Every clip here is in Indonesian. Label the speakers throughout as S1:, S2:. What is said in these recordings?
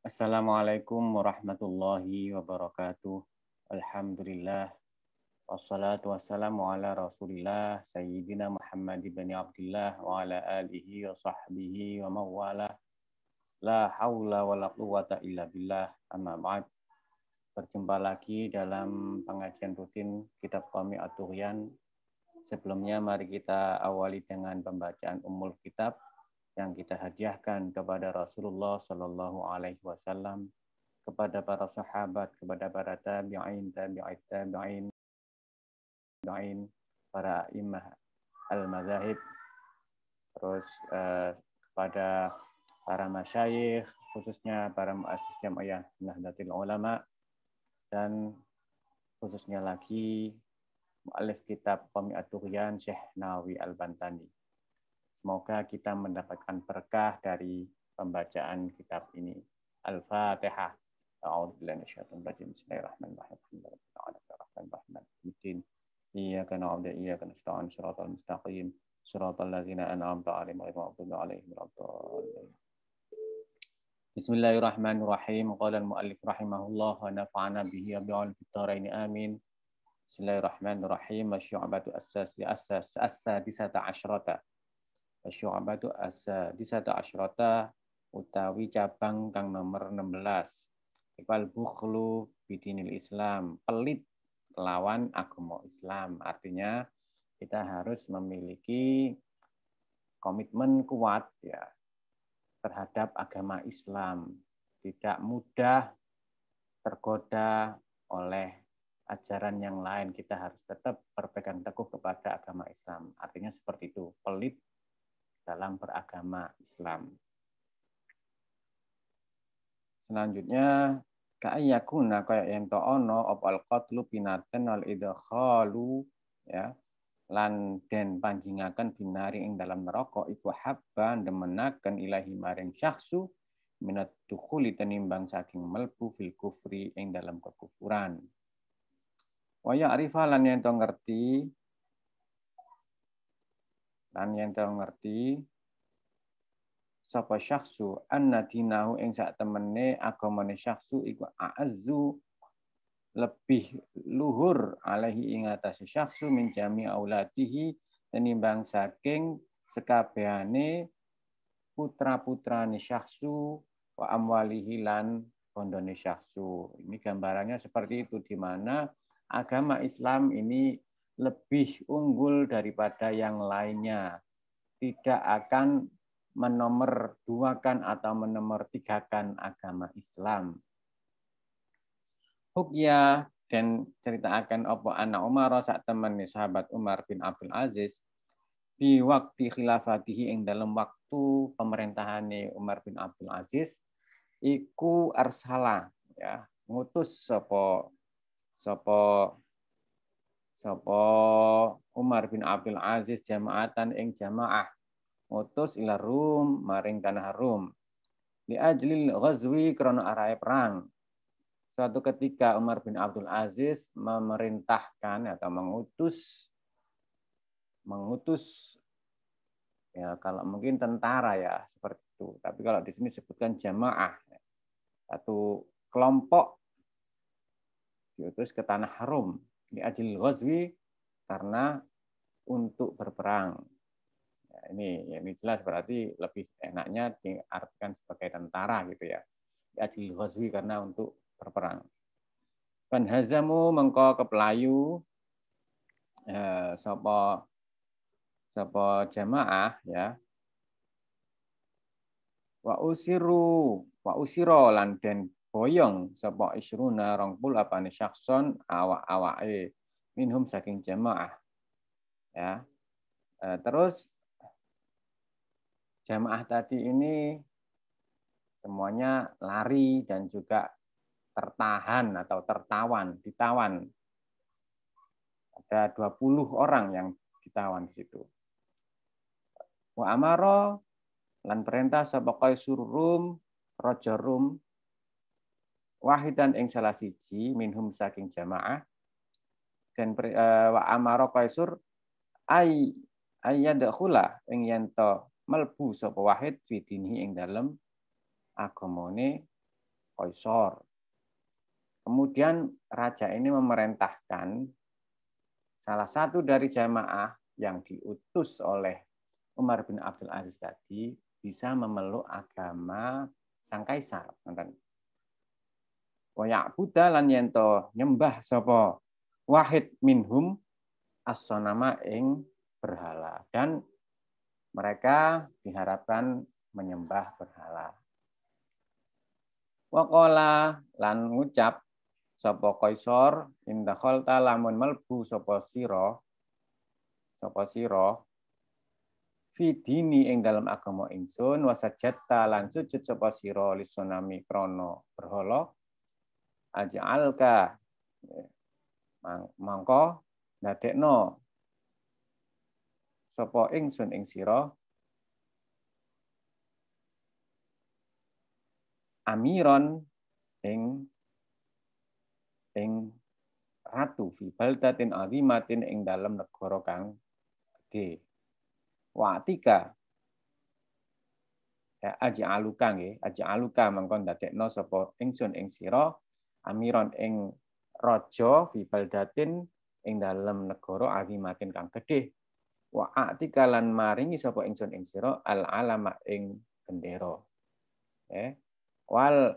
S1: Assalamualaikum warahmatullahi wabarakatuh. Alhamdulillah. Wassalatu wassalamu ala rasulillah Sayyidina Muhammad ibn Abdullah wa ala alihi wa sahbihi wa mawala. La hawla wa la quwata illa billah. Amma ba'd. Berjumpa lagi dalam pengajian rutin Kitab Qami At-Tughyan. Sebelumnya mari kita awali dengan pembacaan Ummul Kitab yang kita hadiahkan kepada Rasulullah Sallallahu Alaihi Wasallam, kepada para sahabat, kepada para tabi'in, para imam al-madzhab, terus kepada para masyayikh, khususnya para muassis Jamiah Nahdlatul Ulama, dan khususnya lagi mu'allif kitab Qami At-Tughyan Syekh Nawawi Al-Bantani. Semoga kita mendapatkan berkah dari pembacaan kitab ini. Al-Fatihah. A'udzubillahi minasyaitonir rajim. Bismillahirrahmanirrahim. Iyyaka na'budu wa iyyaka nasta'in. Shiratal mustaqim. Shiratal ladzina an'amta 'alaihim ghairil maghdubi 'alaihim waladdallin. Bismillahirrahmanirrahim. Qala al-mu'allif rahimahullah wa nafa'ana bihi wa bi'al fitaraini amin. Bismillahirrahmanirrahim. Wasyu'batu as-sadisata asyrata. Wasyu'batu as-sadisata asyrata utawi cabang kang nomor 16. Iqal bukhlu bidinil Islam, pelit kelawan agama Islam. Artinya kita harus memiliki komitmen kuat ya terhadap agama Islam. Tidak mudah tergoda oleh ajaran yang lain. Kita harus tetap berpegang teguh kepada agama Islam. Artinya seperti itu, pelit dalam beragama Islam. Selanjutnya ka'ayyakuna kaya yang ta'ono opal qatlu pinaten wal idkhalu ya lan den panjingaken binari ing dalam neraka iku habban demenaken ilahi maring syakhsu minat dukhuli tenimbang saking melbu fil kufri ing dalam kekufuran. Wa ya'rifa lan yen to ngerti sapa syakhsu anna dinahu ing sak temene agamane syakhsu iku a'azzu lebih luhur alaihi ing atase syakhsu min jami auladihi tenimbang saking sekabehane putra-putrane syakhsu wa amwalihi lan bondone syakhsu. Ini gambarannya seperti itu, di mana agama Islam ini lebih unggul daripada yang lainnya. Tidak akan menomor duakan atau menomor tigakan agama Islam. Hukya dan cerita akan opo anak Umar sak temani sahabat Umar bin Abdul Aziz di waktu khilafatihi ing dalam waktu pemerintahane Umar bin Abdul Aziz iku arsala ya ngutus sapa Umar bin Abdul Aziz jamaatan ing jamaah ngutus ila Rum maring tanah Rum li ajlil ghazwi krana arahe perang. Suatu ketika Umar bin Abdul Aziz memerintahkan atau mengutus ya kalau mungkin tentara ya seperti itu. Tapi kalau di sini disebutkan jamaah, satu kelompok diutus ke tanah Rum di ajlil ghazwi karena untuk berperang. Ya, ini jelas berarti lebih enaknya diartikan sebagai tentara gitu ya. Di ajlil ghazwi karena untuk berperang. Panhazamu mengko kepelayu sapa jamaah ya. Wa usiro lan den boyong sapa isruna 20 apane syakhson awak-awake minhum saking jamaah. Ya. Terus jamaah tadi ini semuanya lari dan juga tertahan atau ditawan. Ada 20 orang yang ditawan di situ. Wa amara lan perintah sapa Qaisur Rum, raja Rum, wahidan ing salah siji minhum saking jamaah, dan wa amara Qaisur ayyadkhula ing yen to melbu sapa wahid fi dinihi ing dalem agamane Qaisar. Kemudian raja ini memerintahkan salah satu dari jamaah yang diutus oleh Umar bin Abdul Aziz tadi bisa memeluk agama sang kaisar. Wa ya'budu lan yento nyembah sapa wahid minhum as-sanama ing berhala, dan mereka diharapkan menyembah berhala. Wa qala lan ngucap sapa Qaisar inda khalta lamun melbu sapa sira fi dini ing dalam agama ingsun wasajatta lan sujud sapa sira lisonami krana berhala aj'alka mangko ndadekno sapa ingsun ing sira amiron ing ratu fi baldatin azimatin ing dalam negara kang gede. Wa atika ya aj'aluka nggih, aj'aluka mangko ndadekno sapa ingsun ing sira amiron ing raja fi baldatin ing dalam negara azimatin kang gede. Wa atika lan maringi sapa ingsun ing sira al alama ing gendera. Wal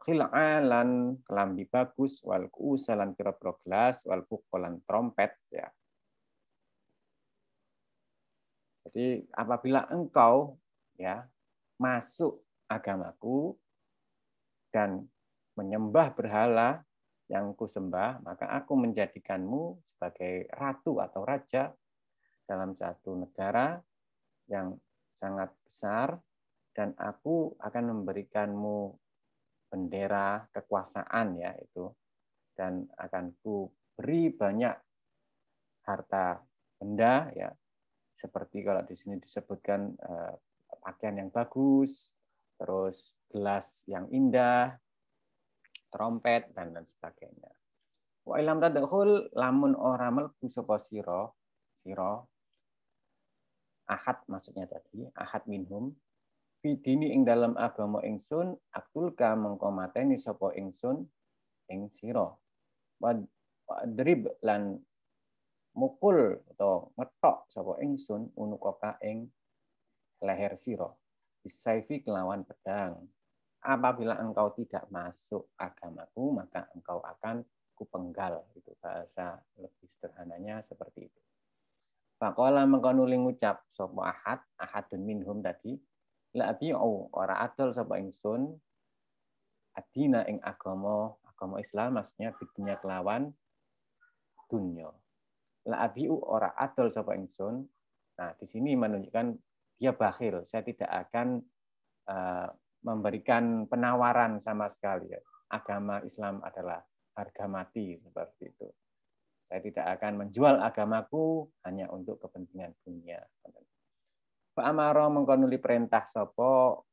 S1: khil'alan kelambi bagus wal kuusalan pira-pira gelas wal bukolan trompet ya. Jadi apabila engkau ya masuk agamaku dan menyembah berhala yang kusembah, maka aku menjadikanmu sebagai ratu atau raja dalam satu negara yang sangat besar, dan aku akan memberikanmu bendera kekuasaan ya itu, dan akan ku beri banyak harta benda ya, seperti kalau di sini disebutkan pakaian yang bagus, terus gelas yang indah, trompet dan sebagainya. Wa ilam tadkhul lamun ora mlebu sapa sira ahad, maksudnya tadi ahad minhum bidini ing dalam agama ingsun aktulka mengko mateni sapa ingsun ing sira wadrib lan mukul atau ngetok sapa ingsun unukoka ing leher sira bisaifi kelawan pedang. Apabila engkau tidak masuk agamaku maka engkau akan kupenggal. Itu bahasa lebih sederhananya seperti itu. Faqala mengko nuli ngucap sapa ahadun minhum tadi la abi'u ora adol sapa ingsun adina ing agama Islam, maksudnya bidunya kelawan dunya. La abi'u ora adol sapa ingsun. Nah, di sini menunjukkan dia bakhil. Saya tidak akan memberikan penawaran sama sekali. Agama Islam adalah harga mati, seperti itu. Saya tidak akan menjual agamaku hanya untuk kepentingan dunia. Pak Amaro mengkonuli perintah sopo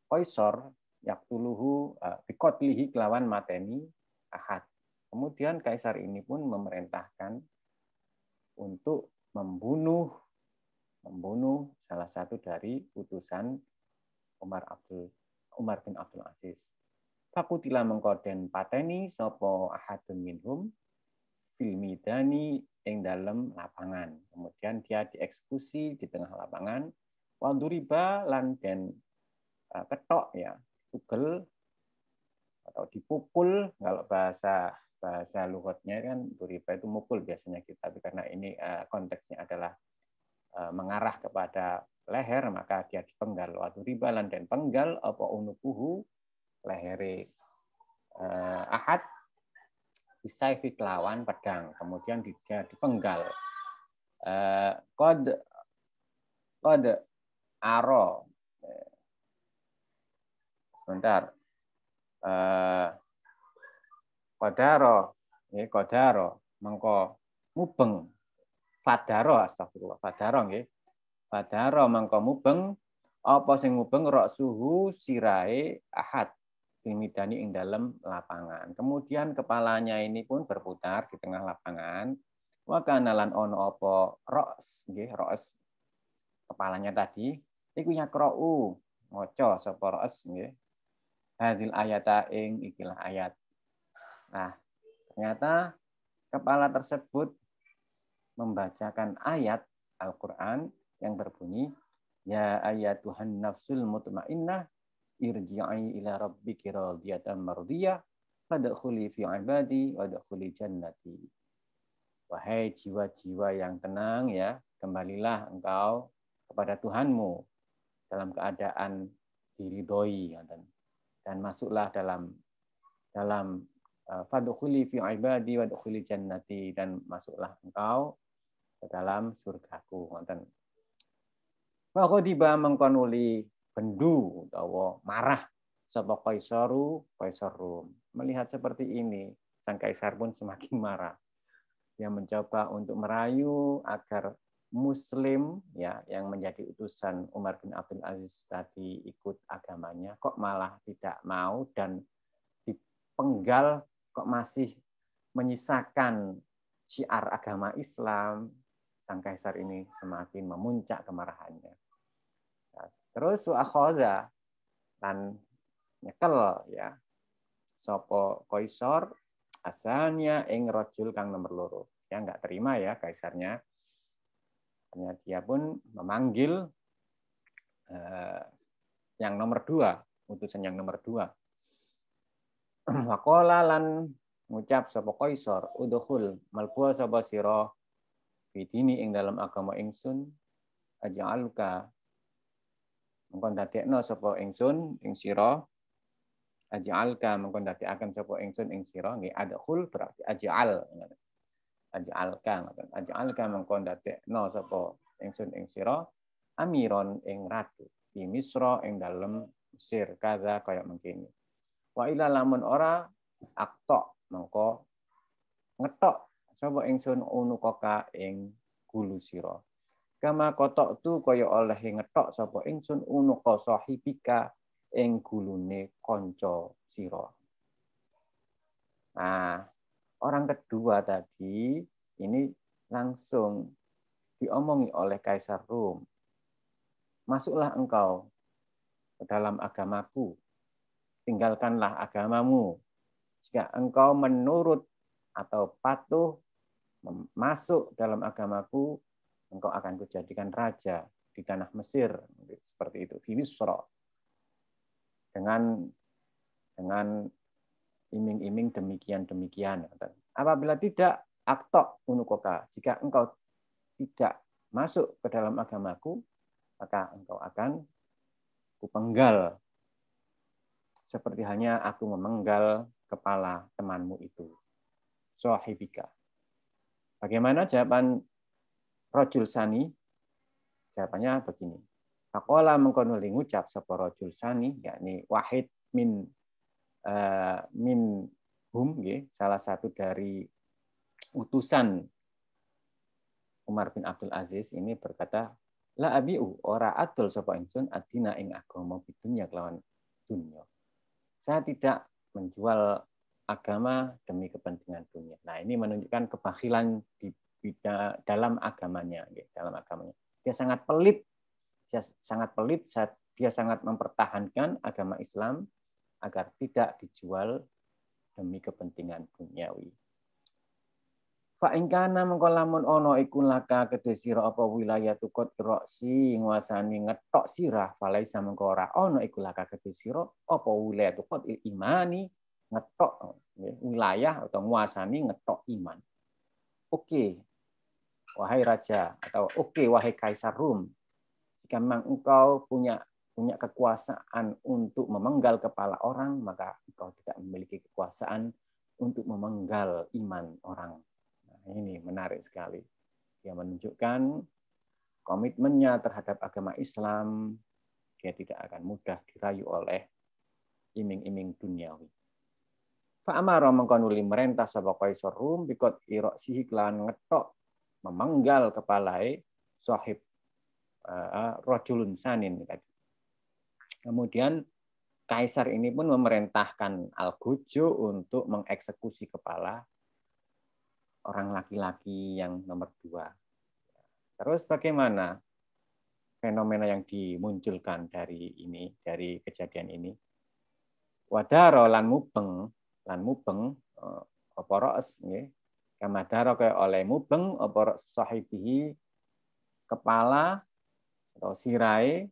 S1: Qaisar yaktuluhu bikotlihi kelawan mateni ahad. Kemudian kaisar ini pun memerintahkan untuk membunuh salah satu dari utusan Umar bin Abdul Aziz. Fakutila mengkoden pateni sopo ahadun minhum fil midani ing dalam lapangan. Kemudian dia dieksekusi di tengah lapangan. Walduriba lan den ketok ya, pukul atau dipukul. Kalau bahasa lugatnya kan duriba itu mukul biasanya kita, tapi karena ini konteksnya adalah mengarah kepada leher, maka dia dipenggal. Walduriba lan den penggal apa unukuhu lehere ahad bisaifi kelawan pedang, kemudian dia dipenggal. Kod aro, sebentar, kodaro mengko mubeng, fadaro, astagfirullah, fadaro nggih, fadaro mengko mubeng, apa sing mubeng rok suhu sirai ahad dimidani ing dalam lapangan. Kemudian kepalanya ini pun berputar di tengah lapangan. Wa kana lan ono apa ra's nggih, ra's kepalanya tadi iku yakra'u maca sapa ra's nggih. hadil ayata ing ikilah ayat. Nah, ternyata kepala tersebut membacakan ayat Al-Quran yang berbunyi, ya ayatuhan nafsul mutmainnah irji'i ila rabbiki radiyatan mardiyah fadkhuli fi ibadi wadkhuli jannati. Wahai jiwa-jiwa yang tenang ya, kembalilah engkau kepada Tuhanmu dalam keadaan diridhoi dan masuklah dalam fadkhuli fi ibadi wadkhuli jannati, dan masuklah engkau ke dalam surgaku. Ngoten. Wa ghadiba mengkonuli bendu utawa marah sapa kaisar Rum. Melihat seperti ini, sang kaisar pun semakin marah. Dia mencoba untuk merayu agar Muslim ya yang menjadi utusan Umar bin Abdul Aziz tadi ikut agamanya, kok malah tidak mau dan dipenggal, kok masih menyisakan syiar agama Islam. Sang kaisar ini semakin memuncak kemarahannya. Terus akhadha lan nyekel ya sapa kaisar asalnya ing rajul kang nomor loro. Dia nggak terima ya kaisarnya. Hanya dia pun memanggil yang nomor 2, utusan yang nomor 2. Waqala lan ngucap sapa kaisar, udkhul malbu sapa sira bidini ing dalam agama ingsun, aj'aluka mengko ndadekno sapa ingsun ing sira, aj'alka mengko ndadekaken sapa ingsun ing sira, nggih adkhul berarti aj'al. Aj'alka mengko ndadekno sapa ingsun ing sira amiron ing ratu di Misra ing dalem Mesir kaza kaya mengkini. Wa ila lamun ora aktok mengko ngetok sapa ingsun unukoka ing gulu sira. Kama kotok tu kaya oleh ngetok sapa ingsun unuka sahibika ing gulune kanca sira. Nah, orang kedua tadi ini langsung diomongi oleh Kaisar Rum. Masuklah engkau ke dalam agamaku, tinggalkanlah agamamu. Jika engkau menurut atau patuh masuk dalam agamaku, engkau akan kujadikan raja di tanah Mesir, seperti itu, di Misra. Dengan iming-iming demikian. Apabila tidak, aktok unukoka, jika engkau tidak masuk ke dalam agamaku, maka engkau akan kupenggal seperti hanya aku memenggal kepala temanmu itu, sahibika. Bagaimana jawaban Rajul Sani? Jawabannya begini. Faqala mengkono ngucap sapa Rajul Sani, yakni wahid min salah satu dari utusan Umar bin Abdul Aziz ini berkata, la abiu ora adol sapa ingsun adina ing agama bidunya kelawan dunya. Saya tidak menjual agama demi kepentingan dunia. Nah, ini menunjukkan kebakhilan di dalam agamanya, dalam agamanya. Dia sangat pelit, dia sangat mempertahankan agama Islam agar tidak dijual demi kepentingan duniawi. Fa in kana mengko lamun ana iku laka kedhe sira apa wilayah tukut roksi nguasani ngetok sirah, falaisa mengko ora ana iku laka kedhe sira apa wilayah tukut imani ngetok wilayah atau nguasani ngetok iman. Oke, wahai raja atau oke wahai kaisar Rum, jika memang engkau punya kekuasaan untuk memenggal kepala orang, maka engkau tidak memiliki kekuasaan untuk memenggal iman orang. Nah, ini menarik sekali. Dia menunjukkan komitmennya terhadap agama Islam. Dia tidak akan mudah dirayu oleh iming-iming duniawi. Fa'amara mengkonuli merentah sapa kaisar Rum bikot iroksihi kelan ngetok memenggal kepalai sahib rajulun sanin tadi. Kemudian kaisar ini pun memerintahkan Al-Gujo untuk mengeksekusi kepala orang laki-laki yang nomor 2. Terus bagaimana fenomena yang dimunculkan dari kejadian ini? wadaro lan mubeng apa ra's nggih. Kamadaro kaya oleh mubeng apa ra's sahibihi kepala atau sirai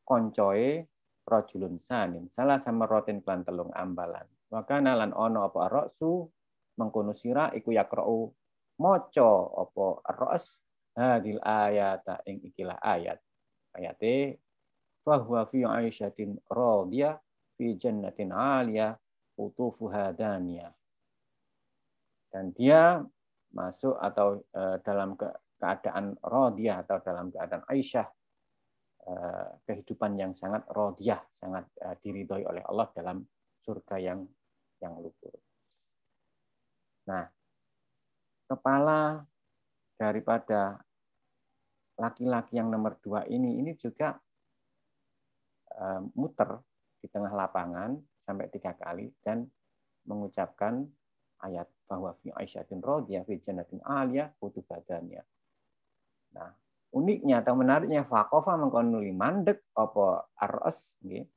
S1: koncoe rajulun sanin salah sama rotin klan telung ambalan maka nalan ono apa ra'su mengkono sira iku yakra'u maca apa ra's hadil ayata ing ikilah ayate fa huwa fi 'aisyatin radiyah fi jannatin 'aliyah utufuha daniyah dan dia masuk atau dalam keadaan radiyah atau dalam keadaan Aisyah kehidupan yang sangat radiyah, sangat diridhoi oleh Allah dalam surga yang luhur. Nah, kepala daripada laki-laki yang nomor 2 ini juga muter di tengah lapangan sampai 3 kali dan mengucapkan ayat bahwa fi Aisyyatin radhiyah fi jannatin 'aliyah putu badannya. Nah, uniknya atau menariknya faqafa mengkonuli mandek apa ar-ra's nggih.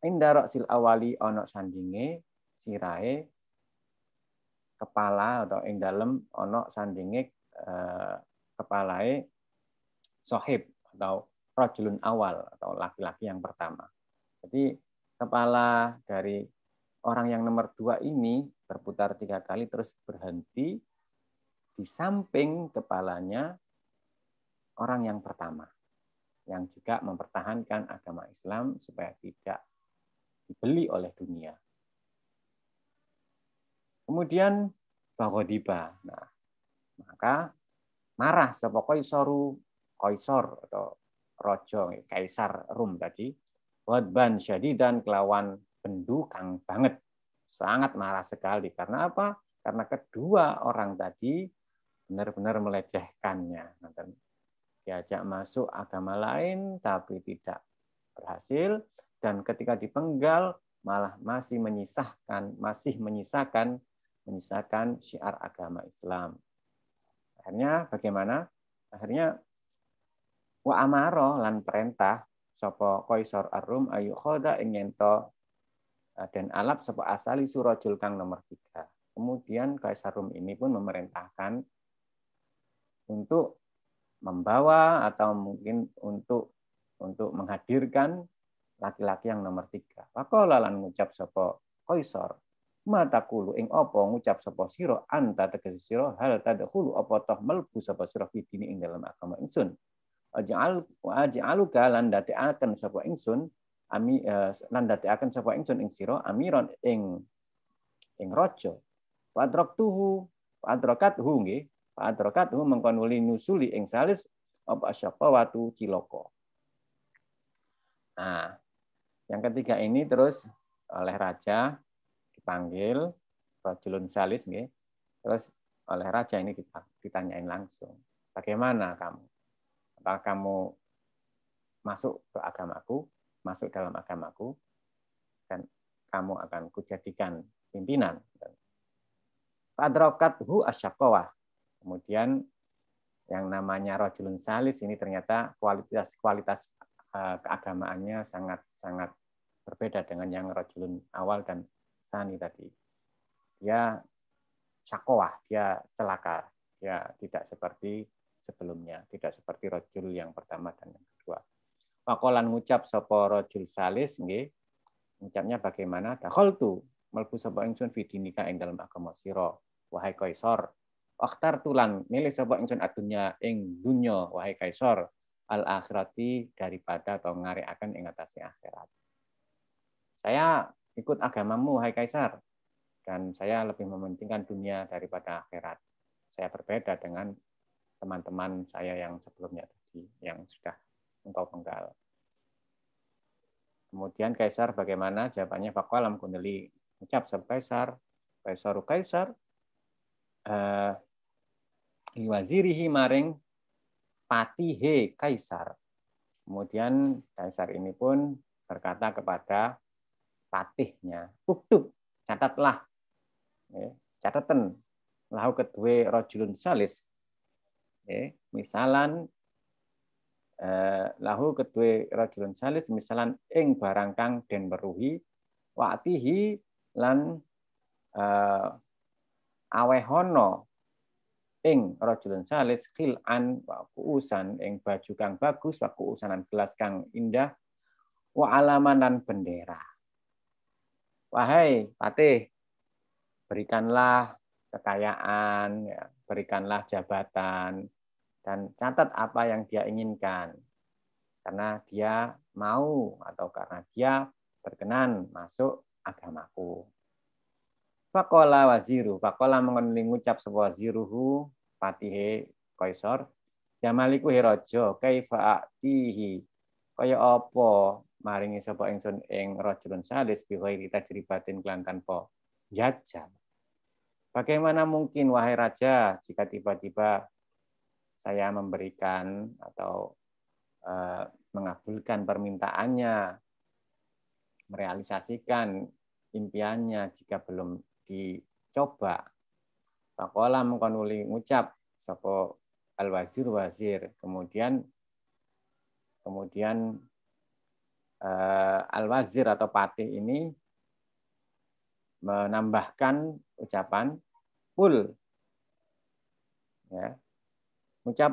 S1: Inda ra'sil awali ana sandinge sirahe kepala atau ing dalem ana sandinge kepalae sahib atau rajulun awal atau laki-laki yang pertama. Jadi kepala dari orang yang nomor 2 ini berputar 3 kali terus berhenti di samping kepalanya orang yang pertama yang juga mempertahankan agama Islam supaya tidak dibeli oleh dunia. Kemudian Baghodiba. Nah, maka marah sapa Kaisar atau Rojo Kaisar Rum tadi. Wadban syadidan kelawan bendu kang banget. Sangat marah sekali. Karena apa? Karena kedua orang tadi benar-benar melecehkannya. Diajak masuk agama lain tapi tidak berhasil. Dan ketika dipenggal malah masih menyisakan syiar agama Islam. Akhirnya bagaimana? Akhirnya wa amaro lan perintah sapa Kaisar Ar-Rum ayu khoda ing ento dan alap sapa asali surajul kang nomor 3. Kemudian Kaisar Rum ini pun memerintahkan untuk membawa atau mungkin untuk menghadirkan laki-laki yang nomor 3. Faqala lan ngucap sapa Kaisar matakulu ing apa ngucap sapa sira anta tegese sira hal tadkhulu apa toh melbu sapa sira fidini ing dalam agama ingsun aj'aluka lan dateaken sapa ingsun lan dateaken sapa ingsun ing sira amiron ing raja padrakathu nggih padrakathu mengkon nuli nyusuli ing salis apa asyaqawatu cilaka. Nah, yang ketiga ini terus oleh raja dipanggil rajulun salis nggih. Terus oleh raja ini ditanyain langsung, "Bagaimana kamu? Apakah kamu masuk ke agamaku, masuk dalam agamaku, dan kamu akan kujadikan pimpinan?" Fadrakathu asyaqawah. Kemudian yang namanya rajulun salis ini ternyata kualitas keagamaannya sangat berbeda dengan yang rajulun awal dan sani tadi. Dia syaqawah, dia celaka, dia tidak seperti sebelumnya, tidak seperti rajul yang pertama dan yang kedua. Pakolan ngucap sapa rajul salis nggih. Ngucapnya bagaimana? Dakhaltu mlebu sapa ingsun fi dinika ing dalam agama sira wahai Kaisar. Akhtar tulan milih sapa ingsun adunya ing dunya wahai Kaisar al akhirati daripada atau ngarekaken ing atase akhirat. Saya ikut agamamu wahai Kaisar dan saya lebih mementingkan dunia daripada akhirat. Saya berbeda dengan teman-teman saya yang sebelumnya tadi yang sudah engkau penggal. Kemudian Kaisar bagaimana? Jawabannya faqalam kuneli ucap sab Kaisar liwazirihi maring patihe Kaisar. Kemudian Kaisar ini pun berkata kepada patihnya, uktub, catatlah, catatan lahu kedue rajulun salis, misalan lahu kedue rajulun salis misalan ing barang kang den weruhi wa'tihi lan awehono ing rajulun salis khil'an wa kuusan ing baju kang bagus wa kuusanan gelas kang indah wa alaman dan bendera. Wahai patih, berikanlah kekayaan, ya, berikanlah jabatan, dan catat apa yang dia inginkan. Karena dia mau atau karena dia berkenan masuk agamaku. Faqala waziru, faqala mengenai ngucap sebuah waziruhu, patihe Kaisar, ya maliku hiraja, kaifa atihi, kaya apa maringi sapa ingsun ing rajulun salis bi ghairi tajribatin kelan tanpa jajal. Bagaimana mungkin wahai raja jika tiba-tiba saya memberikan atau mengabulkan permintaannya, merealisasikan impiannya jika belum dicoba. Faqala mengkonuli ngucap sapa al-wazir wazir, kemudian al-wazir atau patih ini menambahkan ucapan kul, ya, ngucap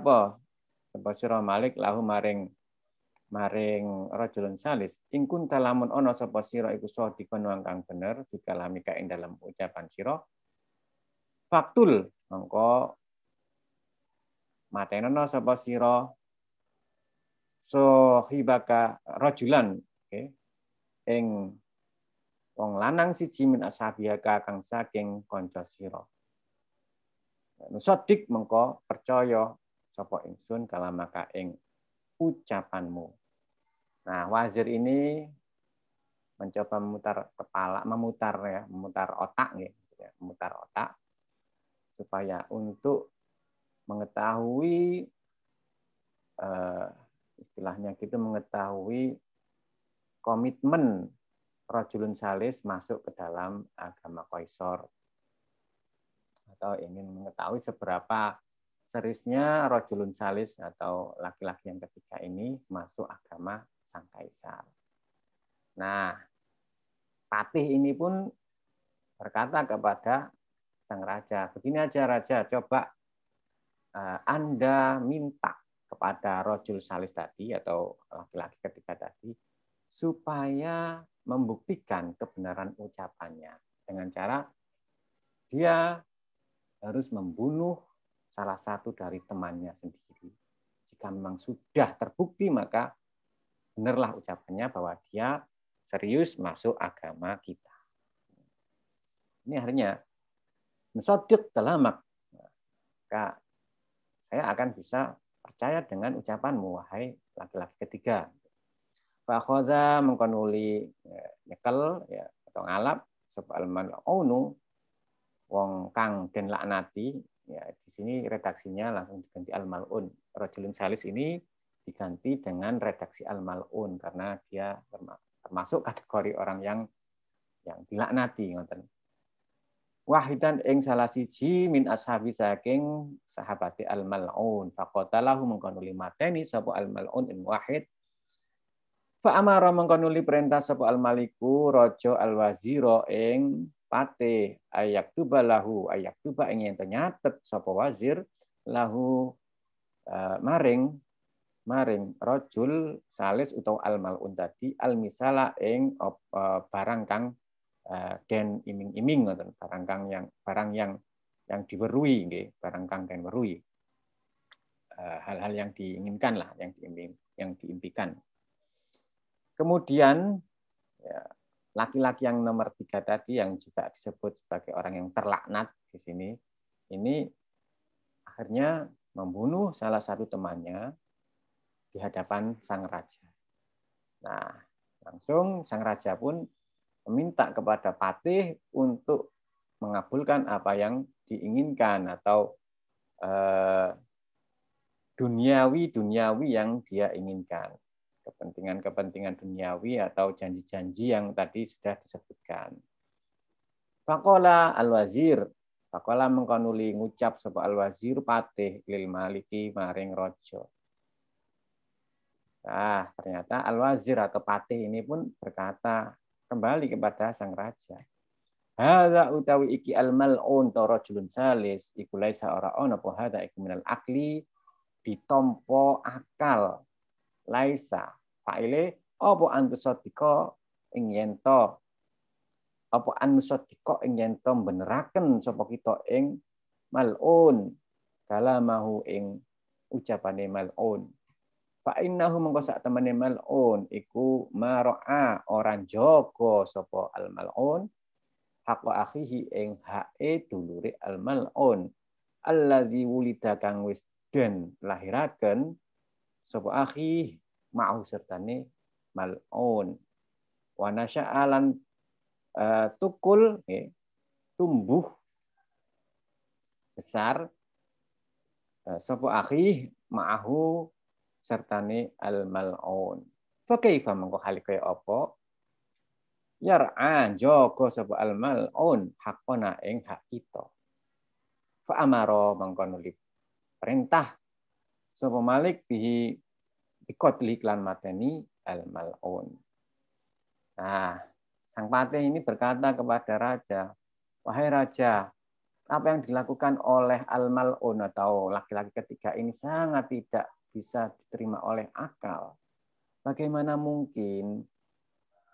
S1: apa sira Malik lahu maring rajulun salis ingkun talamun ono sapa sira iku sadikon kang bener dikalamika ing dalam ucapan sira faktul mongko matenono sapa sira sohibaka rajulan, okay, ing wong lanang siji min ashabiyaka kang saking kanca sira. Nusadik mengko percaya sapa ingsun kalamaka ing ucapanmu. Nah, wazir ini mencoba memutar otak, ya, memutar otak supaya untuk mengetahui istilahnya gitu, mengetahui komitmen rajulun salis masuk ke dalam agama Kaisar, atau ingin mengetahui seberapa seriusnya rajulun salis atau laki-laki yang ketiga ini masuk agama sang kaisar. Nah, patih ini pun berkata kepada sang raja, begini aja raja, coba Anda minta kepada rajul salis tadi atau laki-laki ketiga tadi supaya membuktikan kebenaran ucapannya dengan cara dia harus membunuh salah satu dari temannya sendiri. Jika memang sudah terbukti, maka benarlah ucapannya bahwa dia serius masuk agama kita. Ini akhirnya mensodik dalamak. Maka saya akan bisa percaya dengan ucapanmu, wahai laki-laki ketiga. Fakhoda mengkonuli nyekel, ya, atau ngalap sapa al-mal'unu wong kang den laknati, ya, di sini redaksinya langsung diganti al-mal'un. Rajulun salis ini diganti dengan redaksi al-mal'un karena dia termasuk kategori orang yang dilaknati, ngoten. Wahidan ing salah siji min ashabi saking sahabati al-mal'un faqatalahu mengkonuli mateni sapa al-mal'un in wahid fa amara mengkonuli perintah sapa al-maliku raja al-wazira ing patih ayak tuba lahu ayak tuba ing yen nyatet sapa wazir lahu maring rajul salis utawa al-mal'un tadi al-misala ing barang kang den iming-iming, barang yang diwerui, nggih, barang kang den werui, hal-hal yang diinginkan lah, yang diimpikan. Kemudian ya, laki-laki yang nomor 3 tadi yang juga disebut sebagai orang yang terlaknat di sini, ini akhirnya membunuh salah satu temannya di hadapan sang raja. Nah, langsung sang raja pun meminta kepada patih untuk mengabulkan apa yang diinginkan atau duniawi yang dia inginkan, kepentingan duniawi atau janji-janji yang tadi sudah disebutkan. Faqala al-wazir, faqala mengkonuli ngucap sapa al-wazir patih lil maliki maring raja. Nah, ternyata Al-Wazir atau patih ini pun berkata kembali kepada sang raja. Hadza utawi iki al-mal'un ta rajulun salis iku laisa ora ono apa hadza iku minal akli ditompo akal laisa faile apa antusadika ing yen to apa antusadika ing yen to beneraken sapa kita ing mal'un kalamahu ing ucapane mal'un fa innahu mengko sak temene mal'un iku maraa orang jaga sapa al mal'un hak wa akhihi ing hae dulure al mal'un alladzi wulida kang wis den lahiraken sapa akhi ma'u sertane mal'un wa nasya'alan tukul tumbuh besar sapa akhi ma'ahu sertane al mal'un fa kaifa mengko hal kaya apa yar'a jaga sapa al mal'un hakona ing hak kita fa amara mengko nuli perintah sapa Malik bihi ikotli klan mateni al mal'un. Nah, sang patih ini berkata kepada raja, wahai raja, apa yang dilakukan oleh al mal'un atau laki-laki ketiga ini sangat tidak bisa diterima oleh akal. Bagaimana mungkin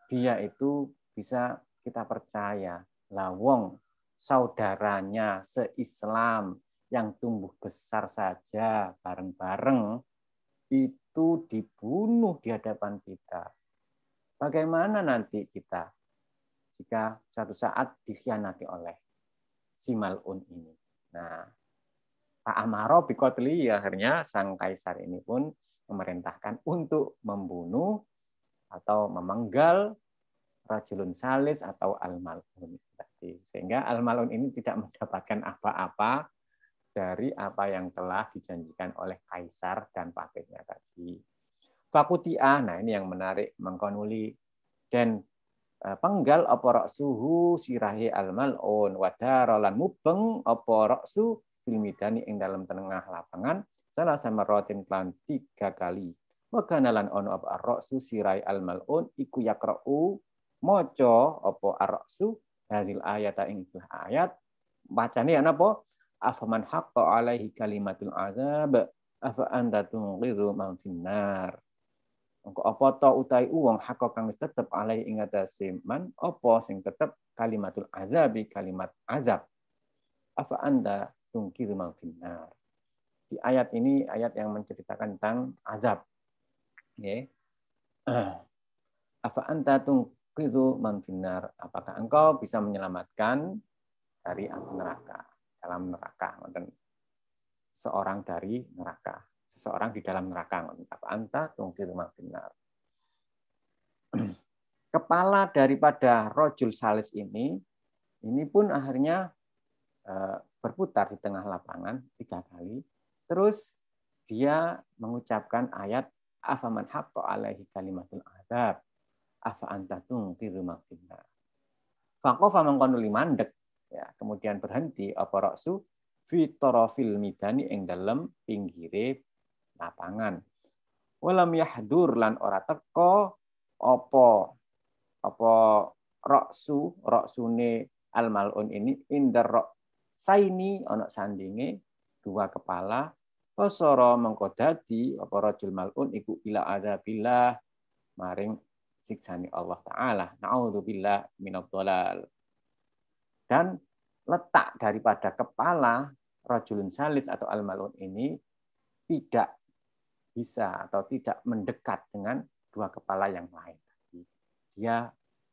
S1: dia itu bisa kita percaya? Lawong saudaranya se-Islam yang tumbuh besar saja bareng-bareng itu dibunuh di hadapan kita. Bagaimana nanti kita jika suatu saat dikhianati oleh si mal'un ini? Nah, Pak Amaro Bikotli akhirnya sang kaisar ini pun memerintahkan untuk membunuh atau memenggal rajulun salis atau al-mal'un. Sehingga al-mal'un ini tidak mendapatkan apa-apa dari apa yang telah dijanjikan oleh kaisar dan patihnya tadi. Fakutia, nah ini yang menarik mengkonuli dan penggal apa suhu sirahi al-mal'un wadarolan mubeng apa roksu filmidani ing dalam tengah lapangan salah sama rotin klan 3 kali. Wakanalan ono apa roksu sirahi al-mal'un iku yakra'u moco apa ar-roksu hadil ayata ing ayat bacane apa afaman haqqa alaihi kalimatul azab afa anta tunqiru man finnar. Engko apa to utai wong hak kang wis tetep alai ing atase man apa sing tetep kalimatul azabi kalimat azab afa anda tungkir mang finnar. Di ayat ini ayat yang menceritakan tentang azab. Ya. Afa anta tungkiru man finnar. Apakah engkau bisa menyelamatkan dari api neraka, dalam neraka, seorang dari neraka, seseorang di dalam neraka. Apa anta tungkiru man finnar. Kepala daripada rojul salis ini pun akhirnya berputar di tengah lapangan 3 kali. Terus dia mengucapkan ayat afaman haqqa alaihi kalimatul azab afa anta tungkiru man finnar. Faqafa mangkono mandek ya, kemudian berhenti apa raksu fi tarafil midani ing dalem pinggire lapangan. Walam yahdur lan ora teka apa raksune al mal'un ini indar saini ana sandinge 2 kepala pasara mengko dadi apa rajul mal'un iku ila adzabillah maring siksane Allah taala naudzubillah minadh-dhalal. Dan letak daripada kepala rajulun salis atau al mal'un ini tidak bisa atau tidak mendekat dengan 2 kepala yang lain. Dia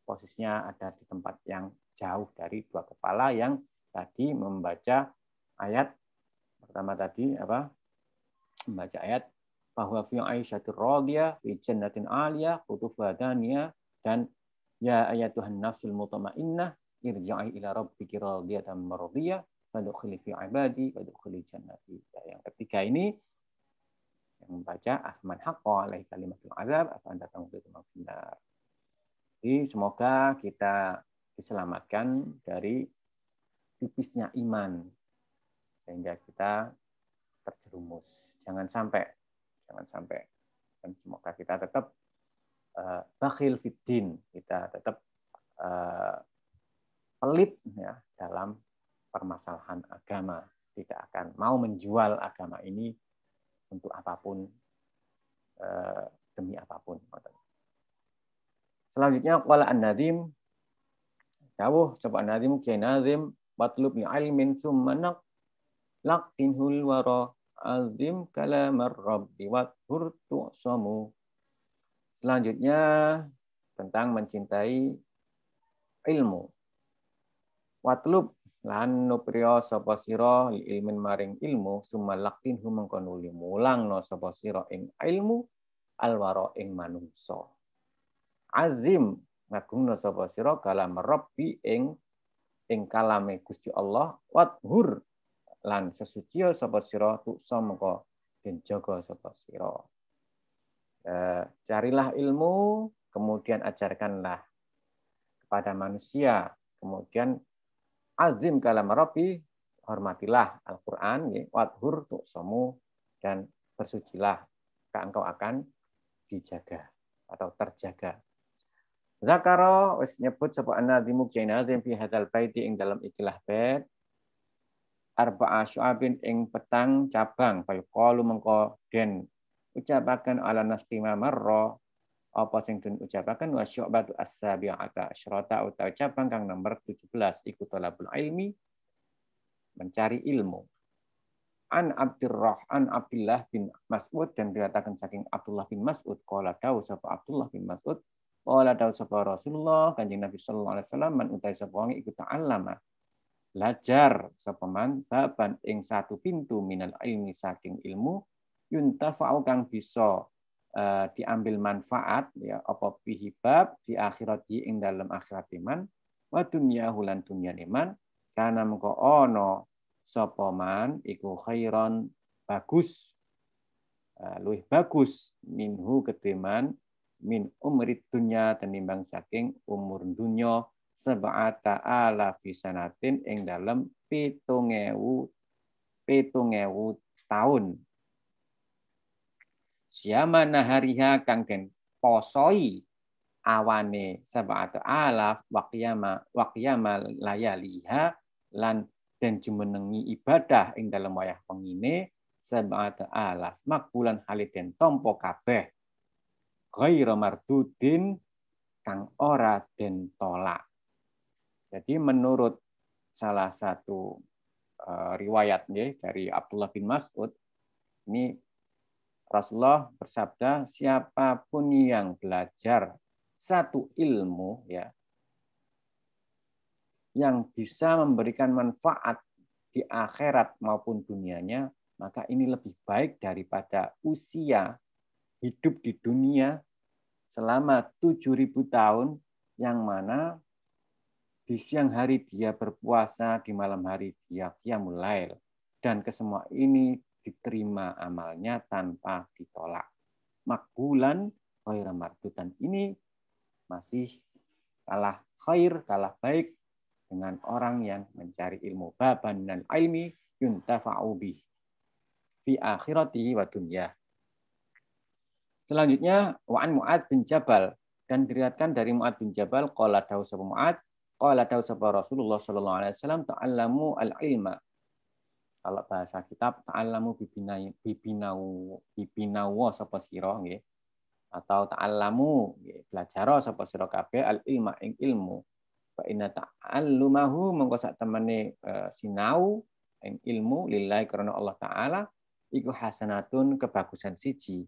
S1: posisinya ada di tempat yang jauh dari 2 kepala yang tadi membaca ayat pertama tadi apa? Membaca ayat bahwa fi aisyatir radiyah fi jannatin aliyah qutufuha daniyah dan ya ayatuhan nafsul mutmainnah irji'i ila rabbiki radiyatan mardiyah fadkhuli fi ibadi fadkhuli jannati. Yang ketiga ini yang membaca afman haqqa alaihi kalimatul azab afa anta tangfiru maghfirah. Jadi semoga kita diselamatkan dari tipisnya iman sehingga kita terjerumus. Jangan sampai Dan semoga kita tetap bakhil fiddin, kita tetap pelit ya dalam permasalahan agama, tidak akan mau menjual agama ini untuk apapun, demi apapun. Selanjutnya qala an-Nadim, dawuh sapa an-Nadim Kiai Nazim, watlub li ilmin summa laqinhul wara azim kalamar rabbi wathur tu'samu. Selanjutnya tentang mencintai ilmu. Watlub lan nupriya sapa sira li ilmin maring ilmu summa laqinhu mengko nuli mulangno sapa sira ing ilmu alwara ing manungsa. Azim ngagungna sapa sira kalam rabbi ing kalame Gusti Allah, wathur lan sesuci sapa sira tuksa mengko den jaga sapa sira. Carilah ilmu, kemudian ajarkanlah kepada manusia, kemudian azim kalam rabbi, hormatilah Al-Qur'an, wathur tuksamu, dan bersucilah, engkau akan dijaga atau terjaga. Zakara wis nyebut sapa an-Nadzimu Kiai Nazim fi hadzal baiti ing dalam ikilah bait arba'a syu'abin ing petang cabang fa qalu mengko den ucapaken ala nastima marra apa sing den ucapaken wa syu'batu as-sabi'ata asyrata utawa cabang kang nomor 17 iku talabul ilmi, mencari ilmu. An Abdullah bin Mas'ud, dan dikatakan saking Abdullah bin Mas'ud qala dawu sapa Abdullah bin Mas'ud qala dawu sapa Rasulullah Kanjeng Nabi sallallahu alaihi wasallam man utai sapa wong iku ta'allama belajar sapa man baban ing satu pintu minal ilmi saking ilmu yuntafa'u kang bisa diambil manfaat ya apa bihibab di akhirat ing dalam akhirat iman wa dunyahu lan dunya iman kana mengko ana sapa man iku khairon bagus, luwih bagus minhu ketiman min umrid dunya tenimbang saking umur dunya sab'ata alafi sanatin ing dalem 7.000 tahun. Siama nahariha kang den posoi awane sab'ata alaf waqiyama layaliha lan den jumenengi ibadah ing dalem wayah pengine sab'ata alaf makbulan haliden tampa kabeh ghairu mardudin kang ora den tolak. Jadi menurut salah satu riwayat dari Abdullah bin Mas'ud, ini Rasulullah bersabda, siapapun yang belajar satu ilmu ya yang bisa memberikan manfaat di akhirat maupun dunianya, maka ini lebih baik daripada usia hidup di dunia selama 7.000 tahun, yang mana di siang hari dia berpuasa, di malam hari dia qiyamul lail, dan kesemua ini diterima amalnya tanpa ditolak. Makbulan ghairu mardudan, ini masih kalah khair, kalah baik dengan orang yang mencari ilmu. Baban minal ilmi yuntafa'u bih fi akhiratihi wa dunya. Selanjutnya wa'an Mu'ad bin Jabal, dan diriwayatkan dari Mu'ad bin Jabal qala dawu sapa Mu'ad qala dawu sapa Rasulullah sallallahu alaihi wasallam ta'allamu al-ilma. Kalau bahasa kitab ta'allamu bibinawu sapa sira nggih, atau ta'allamu belajar sapa sira kabeh al-ilma ing ilmu. Fa inna ta'allumahu mengko sak temene sinau ing ilmu lillahi karena Allah taala iku hasanatun kebagusan siji.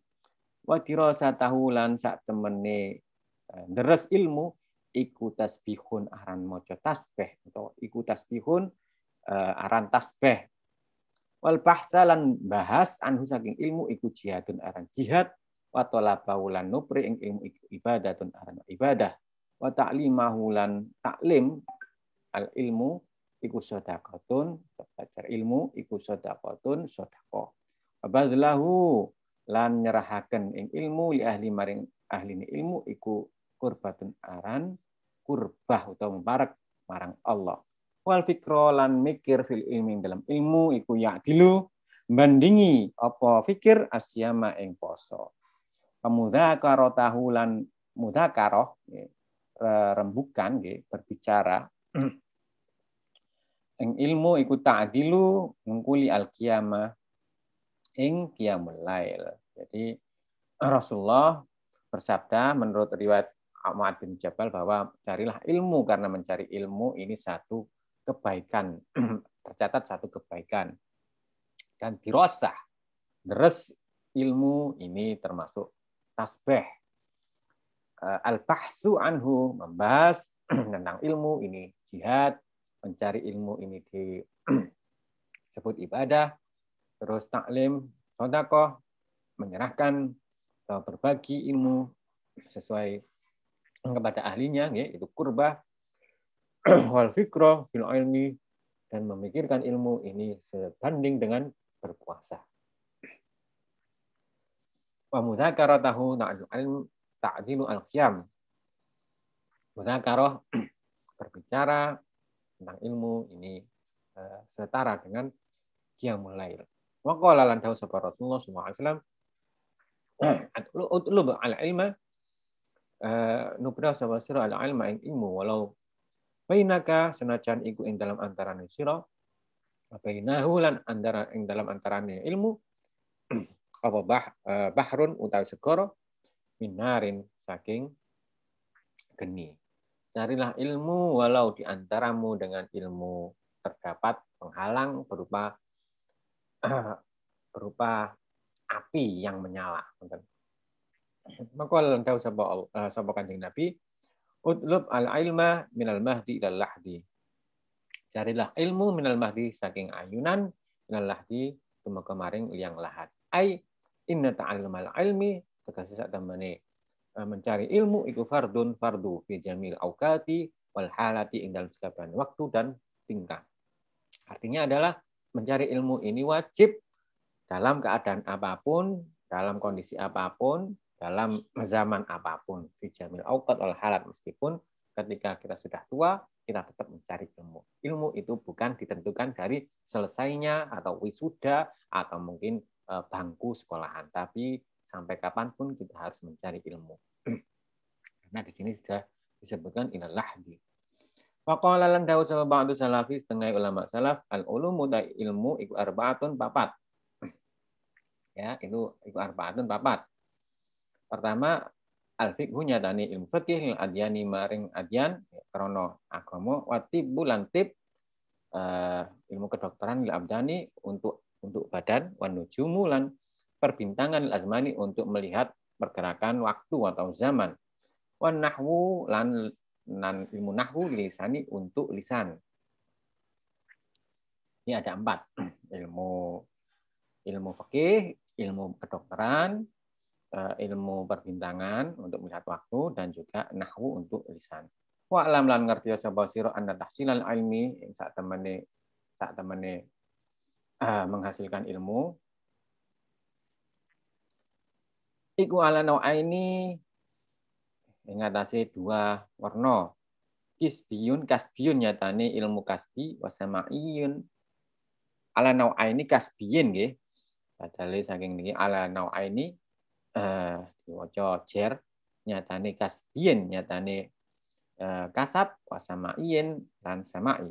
S1: Wa dirasatahu lan sak temene deres ilmu iku tasbihun aran maca tasbih, atau iku tasbihun aran tasbih. Wal bahsa lan bahas anhu saking ilmu iku jihadun aran jihad, wa talabahu lan nupri ing ilmu iku ibadatun aran ibadah, wa ta'limahu lan taklim al ilmu iku sedekahun, belajar ilmu iku sedekahun sedekah. Badlahu lan nyerahaken ing ilmu li ahli maring ahline ilmu iku kurbatun aran kurbah utawa mubarak marang Allah. Wal fikra lan mikir fil ilmi dalam ilmu iku ya'dilu bandingi apa fikir asyama ing poso. Pemudzakaratahu lan mudzakarah rembukan nggih berbicara ing ilmu iku ta'dilu ngungkuli al-qiyamah ing qiyamul lail. Jadi Rasulullah bersabda menurut riwayat Mu'adz bin Jabal bahwa carilah ilmu karena mencari ilmu ini satu kebaikan, tercatat satu kebaikan. Dan dirosah, deres ilmu ini termasuk tasbih. Al-bahsu anhu, membahas tentang ilmu ini jihad, mencari ilmu ini disebut ibadah, terus taklim, sedekah, menyerahkan atau berbagi ilmu sesuai kepada ahlinya, yaitu kurbah, wal fikrah bil ilmi, dan memikirkan ilmu ini sebanding dengan berpuasa. Wa mudzakaratahu ta'dilu al-qiyam. Mudzakarah berbicara tentang ilmu ini setara dengan qiyamul lail. Wa qala lan dawu sapa Rasulullah sallallahu alaihi wasallam utlub al-ilma nubra sapa sira al-ilma ing ilmu walau bainaka senajan iku ing dalam antarane sira bainahu lan antara ing dalam antarane ilmu apa bahrun utawi segara minarin saking geni. Carilah ilmu walau di antaramu dengan ilmu terdapat penghalang berupa api yang menyala. Maka lan dawu sapa Kanjeng Nabi, utlub al-ilma minal mahdi ilal lahdi. Carilah ilmu minal mahdi saking ayunan minal lahdi tumeka maring liang lahat. Ai inna ta'allumal ilmi tegese sak temene mencari ilmu itu fardu fi jamil auqati wal halati ing dalam sekabian waktu dan tingkah. Artinya adalah mencari ilmu ini wajib dalam keadaan apapun, dalam kondisi apapun, dalam zaman apapun, fi jamil auqat wal halat, meskipun ketika kita sudah tua, kita tetap mencari ilmu. Ilmu itu bukan ditentukan dari selesainya atau wisuda atau mungkin bangku sekolahan, tapi sampai kapanpun kita harus mencari ilmu. Karena di sini sudah disebutkan inal lahdi. Faqala lan dawu sama ba'du salafi setengah ulama salaf al-ulumu da ilmu iku arbaatun papat. Ya, itu iku arbaatun papat. Pertama al-fiqhu nyatani ilmu fikih lil adyani maring adyan krana agama wa tibbu lan tib ilmu kedokteran lil abdani untuk badan wa nujumu lan perbintangan azmani untuk melihat pergerakan waktu atau zaman. Wan nahwu lan ilmu nahwu lisani untuk lisan. Ini ada 4. Ilmu fikih, ilmu kedokteran, ilmu perbintangan untuk melihat waktu, dan juga nahwu untuk lisan. Wa alam lan ngerti sapa sira anna tahsilal ilmi ing sak temene menghasilkan ilmu iku ala nau'aini ing atase 2 warna. Kasbiyun nyatane ilmu kasbi wa sama'iyun. Ala nau'aini kasbiyin nggih. Padahal saking niki ala nau'aini diwaca jer nyatane kasbiyin nyatane kasab wa sama'iyin lan sama'i.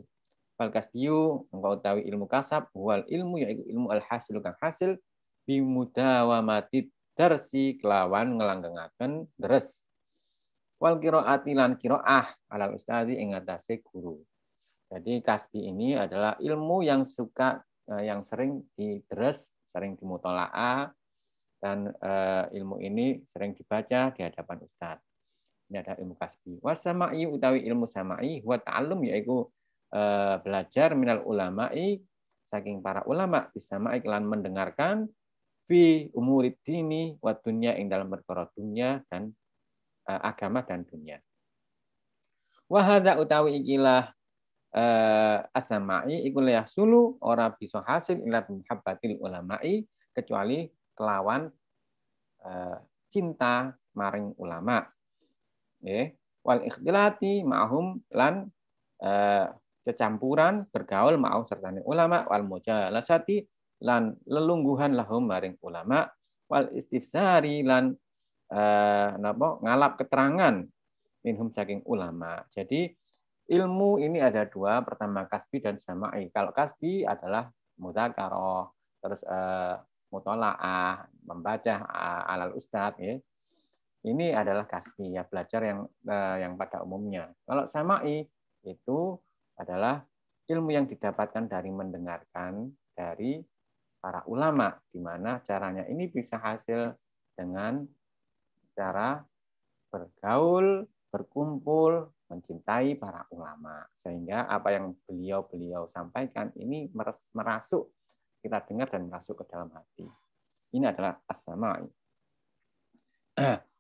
S1: Fal kasbiyu engko utawi ilmu kasab wal ilmu yaiku ilmu al hasil kang hasil bimudawamati darsi kelawan ngelanggengaken deres. Wal qiraati lan qiraah alal ustadi ing atase guru. Jadi kasbi ini adalah ilmu yang sering didres, sering dimutolaah, dan ilmu ini sering dibaca di hadapan ustaz. Ini ada ilmu kasbi. Wasama'i utawi ilmu sama'i wa ta'allum yaiku belajar minal ulama'i saking para ulama bisama'i lan mendengarkan fi umurid dini wa dunya ing dalam perkara dunya dan agama dan dunia. Wa hadza utawi ikilah as-sama'i iku yahsulu ora bisa hasil ila muhabbatil ulama'i kecuali kelawan cinta maring ulama. Nggih, wal ikhtilati ma'hum lan kecampuran bergaul ma'hum sertane ulama wal mujalasati lan lelungguhan lahum maring ulama wal istifsari lan ngalap keterangan minhum saking ulama. Jadi ilmu ini ada dua, pertama kasbi dan sama'i. Kalau kasbi adalah mudzakarah, terus mutolaah, membaca alal ustad, ya. Ini adalah kasbi, ya, belajar yang pada umumnya. Kalau sama'i itu adalah ilmu yang didapatkan dari mendengarkan dari para ulama, di mana caranya ini bisa hasil dengan cara bergaul, berkumpul, mencintai para ulama. Sehingga apa yang beliau sampaikan ini merasuk, kita dengar dan masuk ke dalam hati. Ini adalah as-sama'i.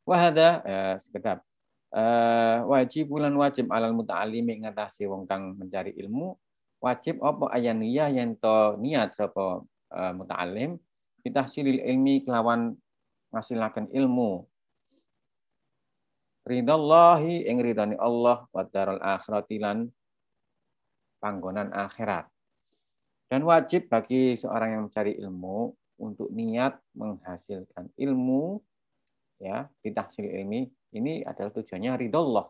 S1: Wahada sekedap wajib alal muta'alimi ngatasi wong kang mencari ilmu, wajib apa ayaniyah yen to niat sapa muta'alim bitahsilil ilmi kelawan ngasilaken ilmu ridallahi ing ridani Allah wa darul akhirati lan panggonan akhirat. Dan wajib bagi seorang yang mencari ilmu untuk niat menghasilkan ilmu, ya, ditahsil ilmi ini adalah tujuannya ridallah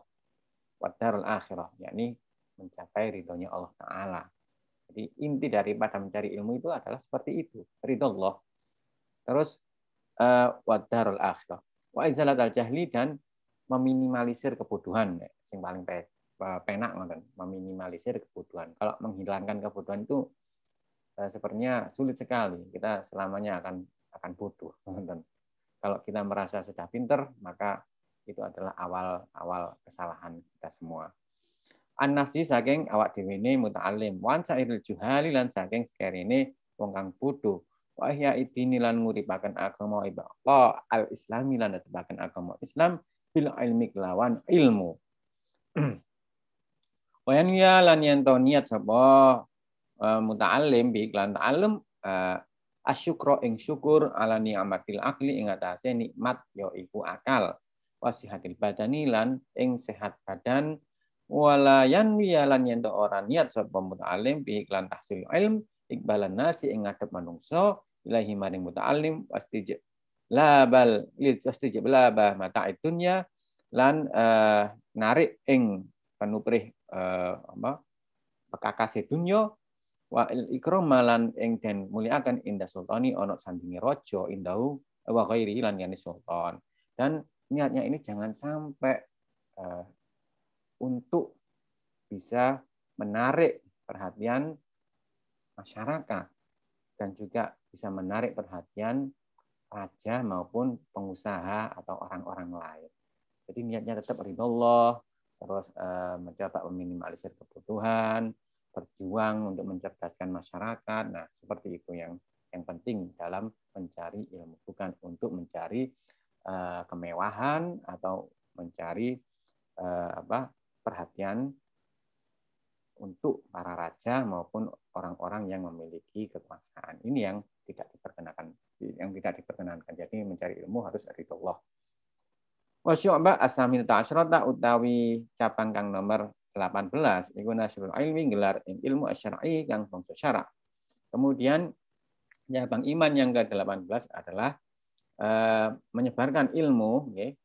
S1: wa darul akhirah, yakni mencapai ridhonya Allah Ta'ala. Jadi inti daripada mencari ilmu itu adalah seperti itu, ridallah. Terus wa darul akhirah, wa izalat al jahli, dan meminimalisir kebodohan, yang paling penak ngoten, meminimalisir kebodohan. Kalau menghilangkan kebodohan itu sepertinya sulit sekali. Kita selamanya akan bodoh. Kalau kita merasa sudah pinter, maka itu adalah awal kesalahan kita semua. An-nafsi saking awak dhewe ne muta'alim, wan sairil juhali lan saking sekerene wong kang bodho. Wa ihya idini lan nguripaken agama Allah al-islami lan netepaken agama Islam bil ilmi kelawan ilmu. Wa ya lan yen to niat sapa muta'alim bi iklan ta'allum asyukra ing syukur ala ni'matil akli ing atase nikmat ya iku akal, wasihatil badani lan ing sehat badan, wala yanwi lan yen ora niat sapa muta'alim bi iklan tahsil ilm ikbalan nasi ing ngadep manungsa ilahi maring muta'alim wastijib labal wastijib labah mata itunya lan narik ing penuprih pekakase dunya wa ikram malan ing den muliakan indah sultani ono sandingi raja indahu wa ghairi lan yani sultan. Dan niatnya ini jangan sampai untuk bisa menarik perhatian masyarakat dan juga bisa menarik perhatian raja maupun pengusaha atau orang-orang lain. Jadi niatnya tetap ridhollah, terus mencoba meminimalisir kebutuhan, berjuang untuk mencerdaskan masyarakat. Nah, seperti itu yang penting dalam mencari ilmu, bukan untuk mencari kemewahan atau mencari perhatian untuk para raja maupun orang-orang yang memiliki kekuasaan. Ini yang tidak diperkenankan. Jadi mencari ilmu harus ridhollah. Wa syu'bah as-saminata asyrata utawi cabang kang nomor 18 iku nasrul ilmi gelar ilmu asy-syar'i kang bangsa syara'. Kemudian cabang iman yang ke-18 adalah menyebarkan ilmu, okay,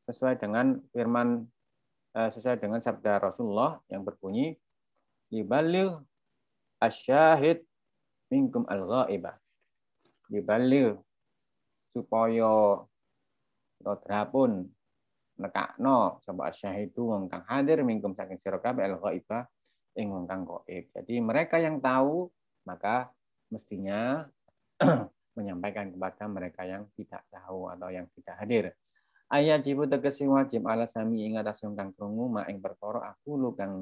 S1: sesuai dengan firman sesuai dengan sabda Rasulullah yang berbunyi libaligh asyahid minkum al-ghaibah. Libaligh supaya rodrapun nekakno sapa asyahidu wong kang hadir minkum saking sira kabeh al-ghaibah ing wong kang gaib. Jadi mereka yang tahu maka mestinya menyampaikan kepada mereka yang tidak tahu atau yang tidak hadir. Ayat jibu tegesi wajib ala sami ing atas kang krungu ma ing perkara aku lu kang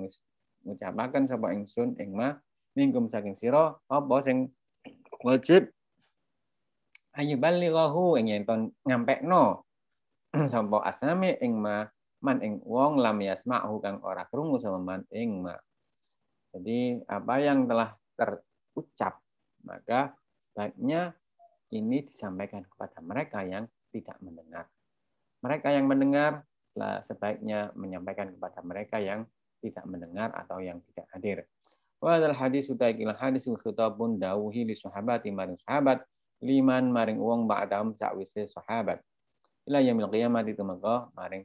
S1: ngucapaken sapa ingsun ing ma minkum saking sira apa sing wajib ayu balighahu ing yen ngampekno sapa asami ing ma man ing wong lam yasma'hu kang ora krungu sama man ing ma. Jadi apa yang telah terucap maka sebaiknya ini disampaikan kepada mereka yang tidak mendengar. Mereka yang mendengar sebaiknya menyampaikan kepada mereka yang tidak mendengar atau yang tidak hadir. Wa dzal hadis utaikil hadis khitabun dawuhi li sahabati maring sahabat liman maring wong ba'dahum sakwise sahabat. ila yaumil qiyamah itu mengko maring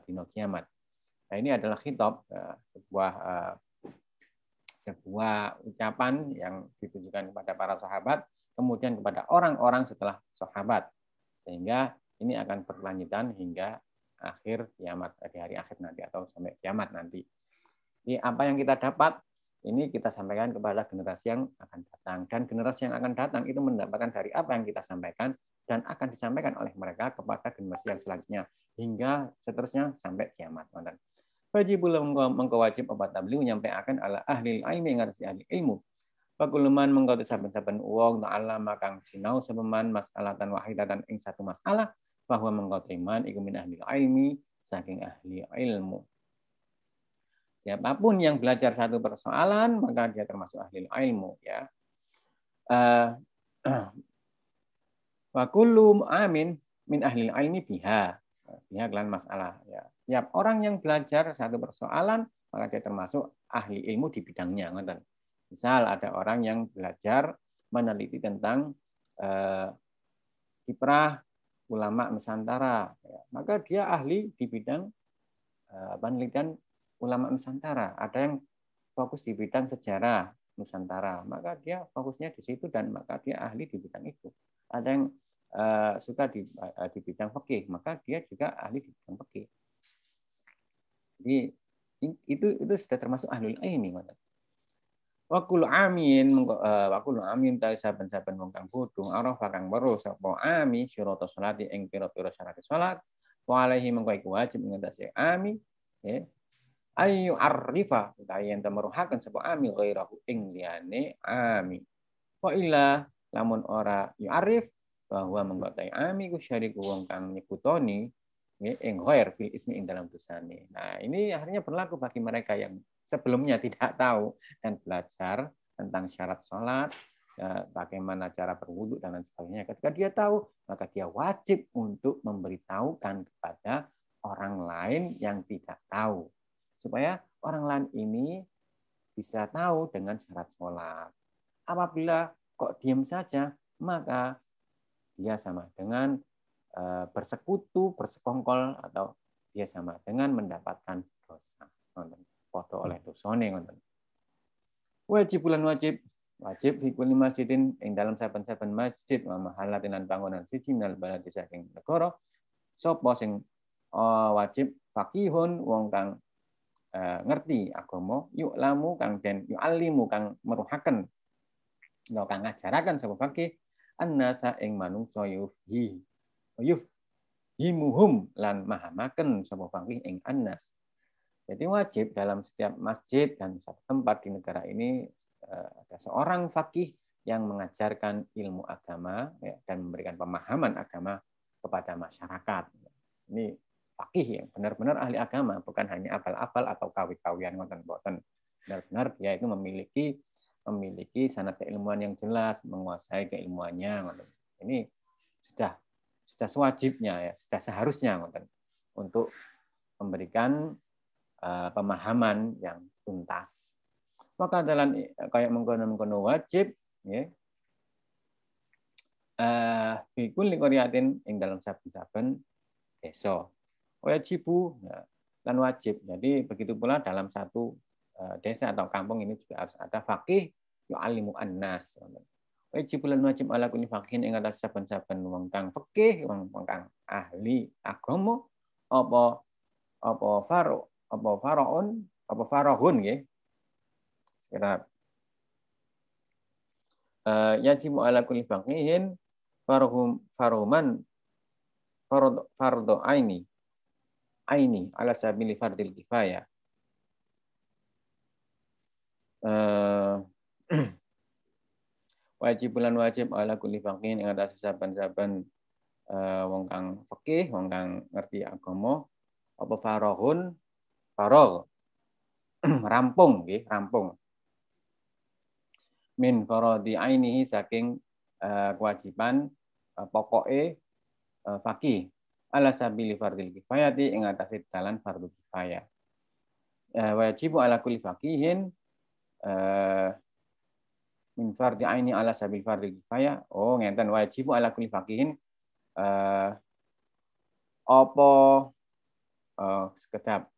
S1: dina kiamat. Nah, ini adalah khitab, sebuah ucapan yang ditujukan kepada para sahabat, kemudian kepada orang-orang setelah sahabat, sehingga ini akan berkelanjutan hingga akhir kiamat, di hari akhir nanti atau sampai kiamat nanti. Jadi apa yang kita dapat ini kita sampaikan kepada generasi yang akan datang, dan generasi yang akan datang itu mendapatkan dari apa yang kita sampaikan dan akan disampaikan oleh mereka kepada generasi yang selanjutnya hingga seterusnya sampai kiamat. Wajibul mengko wajib obat tabliu nyampaikan ala ahli ilmi ngarsi ahli ilmu. Pakuluman mengko saben-saben wong ta'allama kang sinau sepeman mas'alatan wahidatan ing satu masalah bahwa mengko iman iku min ahli ilmi saking ahli ilmu. Siapapun yang belajar satu persoalan maka dia termasuk ahli ilmu, ya. Wa kullu amin min ahli ilmi biha. Biha kelan masalah, ya. Tiap orang yang belajar satu persoalan maka dia termasuk ahli ilmu di bidangnya. Misal ada orang yang belajar meneliti tentang kiprah ulama Nusantara, ya. Maka dia ahli di bidang penelitian ulama Nusantara. Ada yang fokus di bidang sejarah Nusantara, maka dia fokusnya di situ dan maka dia ahli di bidang itu. Ada yang suka di bidang fikih, maka dia juga ahli di bidang fikih. Jadi itu sudah termasuk ahlul ilmi. Wa kullu amin ta saben-saben wong kang bodho araf kang weruh sapa ami syurata salati ing pira-pira syarat salat wa alaihi mengko iku wajib ngatasi ami, ya, ayu arifa utawi yen meruhaken sapa ami ghairahu ing liyane ami. Wa illa lamun ora yu'arif bahwa mengko ami ku syariku wong kang nyebutoni ing ghair fil ismi ing dalam dosane. Nah, ini akhirnya berlaku bagi mereka yang sebelumnya tidak tahu dan belajar tentang syarat sholat, bagaimana cara berwudu dan lain sebagainya. Ketika dia tahu, maka dia wajib untuk memberitahukan kepada orang lain yang tidak tahu, supaya orang lain ini bisa tahu dengan syarat sholat. Apabila kok diam saja, maka dia sama dengan bersekutu, bersekongkol, atau dia sama dengan mendapatkan dosa. Podo oleh dosane ngoten. Wajib fi kulli masjidin ing dalam saben-saben masjid wa mahalatin lan bangunan siji minal baladi saking negara sapa sing wajib faqihun wong kang ngerti agama yu'lamu kang den yu'allimu kang meruhaken kang ngajaraken sapa faqih annasa ing manungsa himuhum lan mahamaken sapa faqih ing annas. Jadi wajib dalam setiap masjid dan satu tempat di negara ini ada seorang faqih yang mengajarkan ilmu agama, ya, dan memberikan pemahaman agama kepada masyarakat. Ini faqih yang benar-benar ahli agama, bukan hanya apal-apal atau kawi-kawian ngoten-ngoten. Benar-benar dia itu memiliki sanad keilmuan yang jelas, menguasai keilmuannya. Ini sudah sewajibnya, ya, sudah seharusnya untuk memberikan pemahaman yang tuntas. Maka dalam kayak mengkono wajib, ya, bikul likoriatin ing dalam saben-saben desa. Wajibu, ya, dan wajib. Jadi begitu pula dalam satu desa atau kampung ini juga harus ada faqih yu'allimu annas. Wajib lan wajib ala kulli faqihin ing atas saben-saben wong kang fikih, wong kang ahli agama apa faraun nggih. Sekarang yajibu ala kulli faqihin faruman fardo aini ala sabili fardil kifayah. Wajib bulan wajib ala kulli faqihin ing atas saben-saben wong kang fikih, wong kang ngerti agama apa farahun rampung nggih, rampung min faradi ainihi saking kewajiban pokoke faqih ala sabili fardil kifayati ing atase dalan fardhu kifayah. Wajib ala kulli faqihin min fardi aini ala sabil fardil kifayah. Oh, ngenten wajib ala kulli faqihin apa sekedap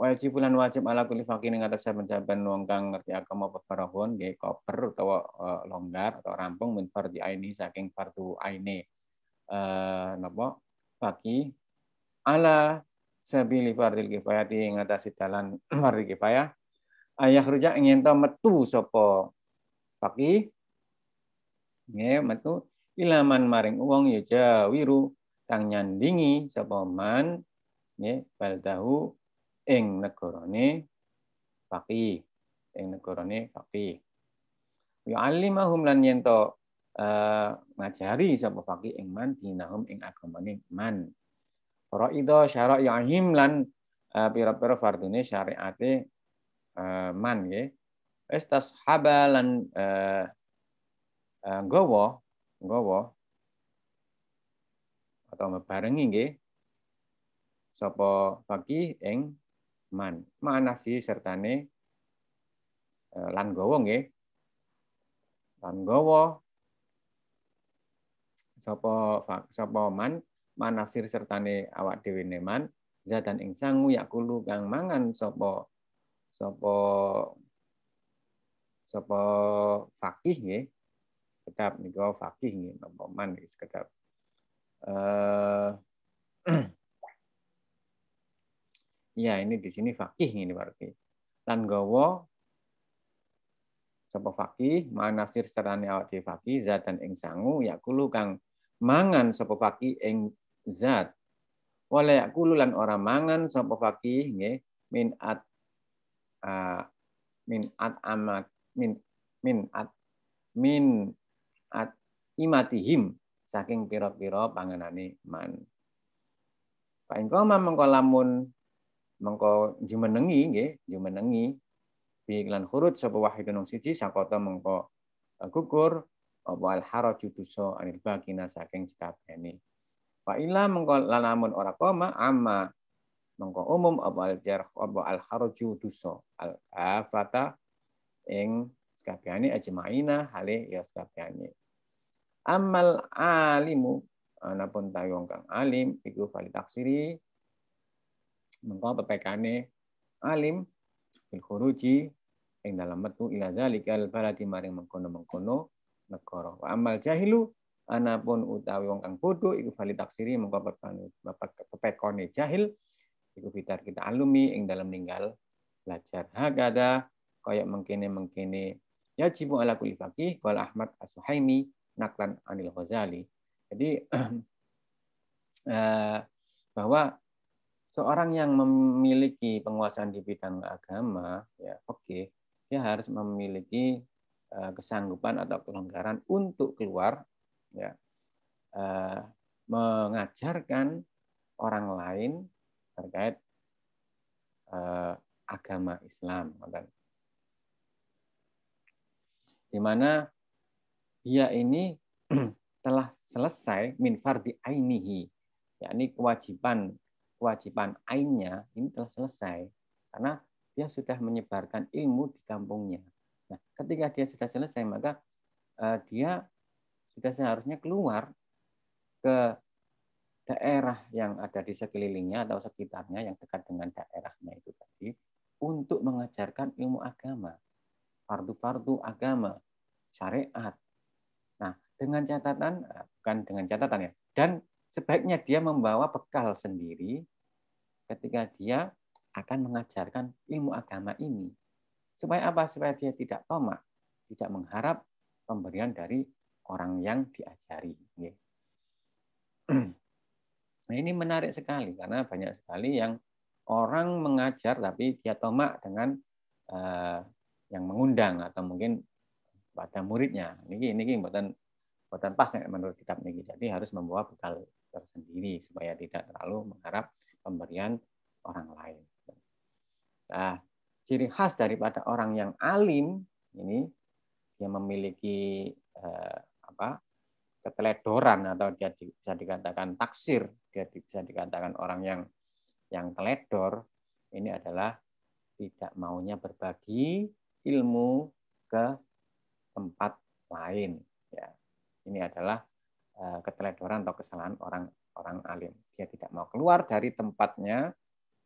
S1: wajib bulan wajib ala kulli faqih ing atas saben-saben wong kang ngerti agama pefarahun nggih koper utawa longgar atau rampung min fardhi aini saking fardu aine napa faqih ala sabili fardil kifayah ing atas dalan fardhu kifayah ayah rujak ingin to metu sapa faqih nggih metu ilaman maring wong ya jawiru kang nyandingi sapa man nggih baldahu ing negarane faqih ya alimahum lan yen to ngajari sapa faqih ing man dinahum ing agamane man faraidha syara'ihim lan pira-pira fardune syariate man nggih istashaba lan nggawa atau mebarengi nggih sapa faqih ing man ma'anafi sertane lan gawa nggih lan gawa sapa man manafsir sertane awak dhewe ne man zatan ing sangu yakulu kang mangan sapa faqih nggih kedap nika faqih nggih napa man kedap ya ini di sini faqih ini berarti lan gawa sapa faqih manafsir sertane awak dhewe faqih zatan ing sangu yakulu kang mangan sapa faqih ing zat wala yakulu lan ora mangan sapa faqih nggih min at imatihim saking pira-pira panganane man. Pak engko mengko lamun mengko jumenengi nggih, jumenengi bi lan khurut sapa wahidun siji sakota mengko gugur apa al haraju dosa anil bakina saking sakabehane. Fa illa mengko lan lamun ora koma amma mengko umum apa al jarh apa al haraju dosa al afata ing sakabehane ajmaina hale ya sakabehane. Amal alimu anapun tayong kang alim iku vali taksiri mengko pepekane alim bil khuruji ing dalam metu ila zalikal baladi maring mengkono-mengkono negara. Wa amal jahilu anapun utawi wong kang bodho iku vali taksiri mengko pepekane jahil iku bitar kita alumi ing dalam ninggal belajar. Hakada kaya mengkene yajibu ala kulli faqih qala Ahmad As-Suhaimi naklan anil Ghazali. Jadi bahwa seorang yang memiliki penguasaan di bidang agama, ya oke, dia harus memiliki kesanggupan atau kelonggaran untuk keluar, ya, mengajarkan orang lain terkait agama Islam, di mana dia ini telah selesai min fardhi ainihi, yakni kewajiban ainnya ini telah selesai karena dia sudah menyebarkan ilmu di kampungnya. Nah, ketika dia sudah selesai maka dia sudah seharusnya keluar ke daerah yang ada di sekelilingnya atau sekitarnya yang dekat dengan daerahnya itu tadi untuk mengajarkan ilmu agama, fardu-fardu agama, syariat. Nah, dengan catatan, bukan dengan catatan ya, dan sebaiknya dia membawa bekal sendiri ketika dia akan mengajarkan ilmu agama ini. Supaya apa? Supaya dia tidak tamak, tidak mengharap pemberian dari orang yang diajari. Nah, ini menarik sekali karena banyak sekali yang orang mengajar tapi dia tamak dengan yang mengundang atau mungkin pada muridnya. Ini buatan pas menurut kitab ini. Jadi harus membawa bekal tersendiri supaya tidak terlalu mengharap pemberian orang lain. Nah, ciri khas daripada orang yang alim ini dia memiliki keteledoran atau dia bisa dikatakan taksir, dia bisa dikatakan orang yang teledor, ini adalah tidak maunya berbagi ilmu ke tempat lain. Ya, ini adalah keteledoran atau kesalahan orang orang alim. Dia tidak mau keluar dari tempatnya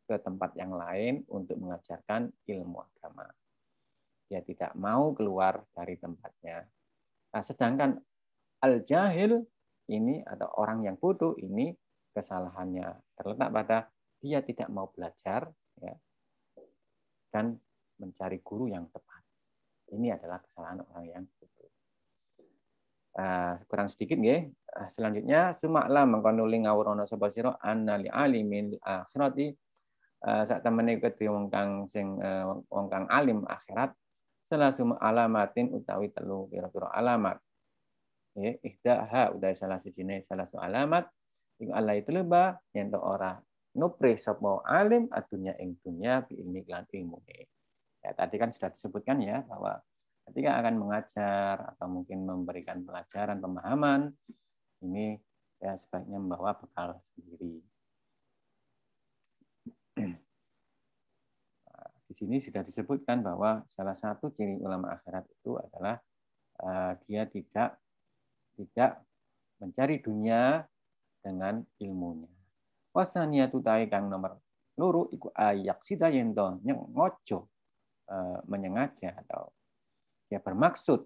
S1: ke tempat yang lain untuk mengajarkan ilmu agama. Dia tidak mau keluar dari tempatnya. Nah, sedangkan al-jahil ini atau orang yang bodoh ini kesalahannya terletak pada dia tidak mau belajar ya, dan mencari guru yang tepat. Ini adalah kesalahan orang yang bodoh. Kurang sedikit nggih. Selanjutnya sumakla mengkonuli ngawurono sapa sira anna li alimin akhirati sak temene kedhe wong kang sing wong kang alim akhirat salah suma alamatin utawi telu pira-pira alamat. Ya, ihdaha udah salah sijine salah su alamat ing Allah itu leba yen to ora nupre sapa alim adunya ing dunya bi ilmi lan ilmu. Ya, tadi kan sudah disebutkan ya bahwa ketika akan mengajar atau mungkin memberikan pelajaran pemahaman ini ya sebaiknya membawa bekal sendiri. Di sini sudah disebutkan bahwa salah satu ciri ulama akhirat itu adalah dia tidak mencari dunia dengan ilmunya. Wasania tutai kang nomor loro iku ayak sida yento ngojo menyengaja atau dia bermaksud